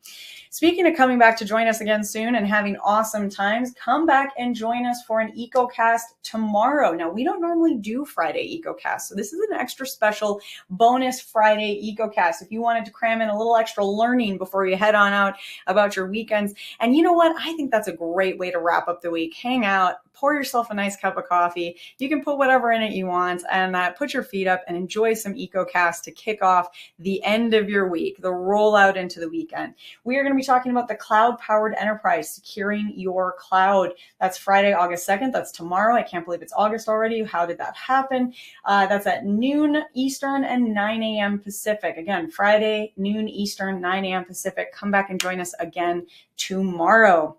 Speaker 1: Speaking of coming back to join us again soon and having awesome times, come back and join us for an EcoCast tomorrow. Now, we don't normally do Friday EcoCast, so this is an extra special bonus Friday EcoCast. If you wanted to cram in a little extra learning before you head on out about your weekends. And you know what? I think that's a great way to wrap up the week. Hang out, pour yourself a nice cup of coffee. You can put whatever in it you want and put your feet up and enjoy some EcoCast to kick off the end of your week, the rollout into the weekend. We are going to be talking about the cloud-powered enterprise, securing your cloud. That's Friday, August 2nd. That's tomorrow. I can't believe it's August already. How did that happen? That's at noon Eastern and 9 a.m. Pacific. Again, Friday, noon Eastern, 9 a.m. Pacific. Come back and join us again tomorrow.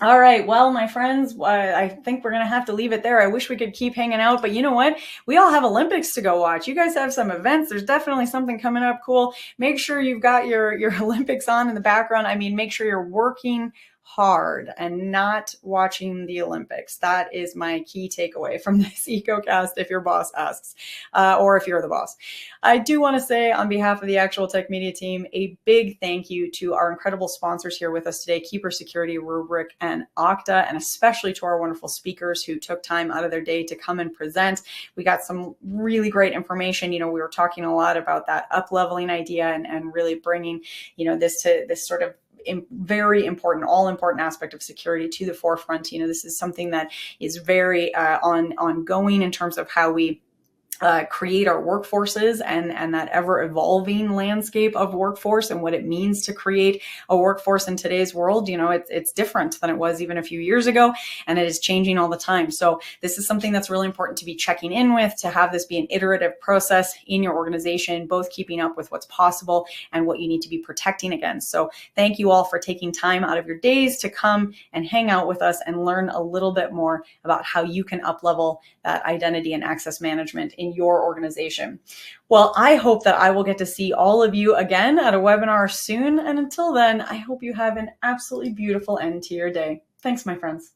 Speaker 1: All right. Well, my friends, I think we're going to have to leave it there. I wish we could keep hanging out, but you know what? We all have Olympics to go watch. You guys have some events. There's definitely something coming up cool. Make sure you've got your Olympics on in the background. I mean, make sure you're working hard and not watching the Olympics. That is my key takeaway from this EcoCast if your boss asks, or if you're the boss. I do want to say on behalf of the Actual Tech Media team, a big thank you to our incredible sponsors here with us today, Keeper Security, Rubrik, and Okta, and especially to our wonderful speakers who took time out of their day to come and present. We got some really great information. We were talking a lot about that upleveling idea and really bringing, this to this sort of very important, all-important aspect of security to the forefront. This is something that is very ongoing in terms of how we create our workforces and that ever-evolving landscape of workforce and what it means to create a workforce in today's world. It's different than it was even a few years ago, and it is changing all the time. So this is something that's really important to be checking in with, to have this be an iterative process in your organization, both keeping up with what's possible and what you need to be protecting against. So thank you all for taking time out of your days to come and hang out with us and learn a little bit more about how you can up-level that identity and access management in your organization. Well, I hope that I will get to see all of you again at a webinar soon. And until then, I hope you have an absolutely beautiful end to your day. Thanks, my friends.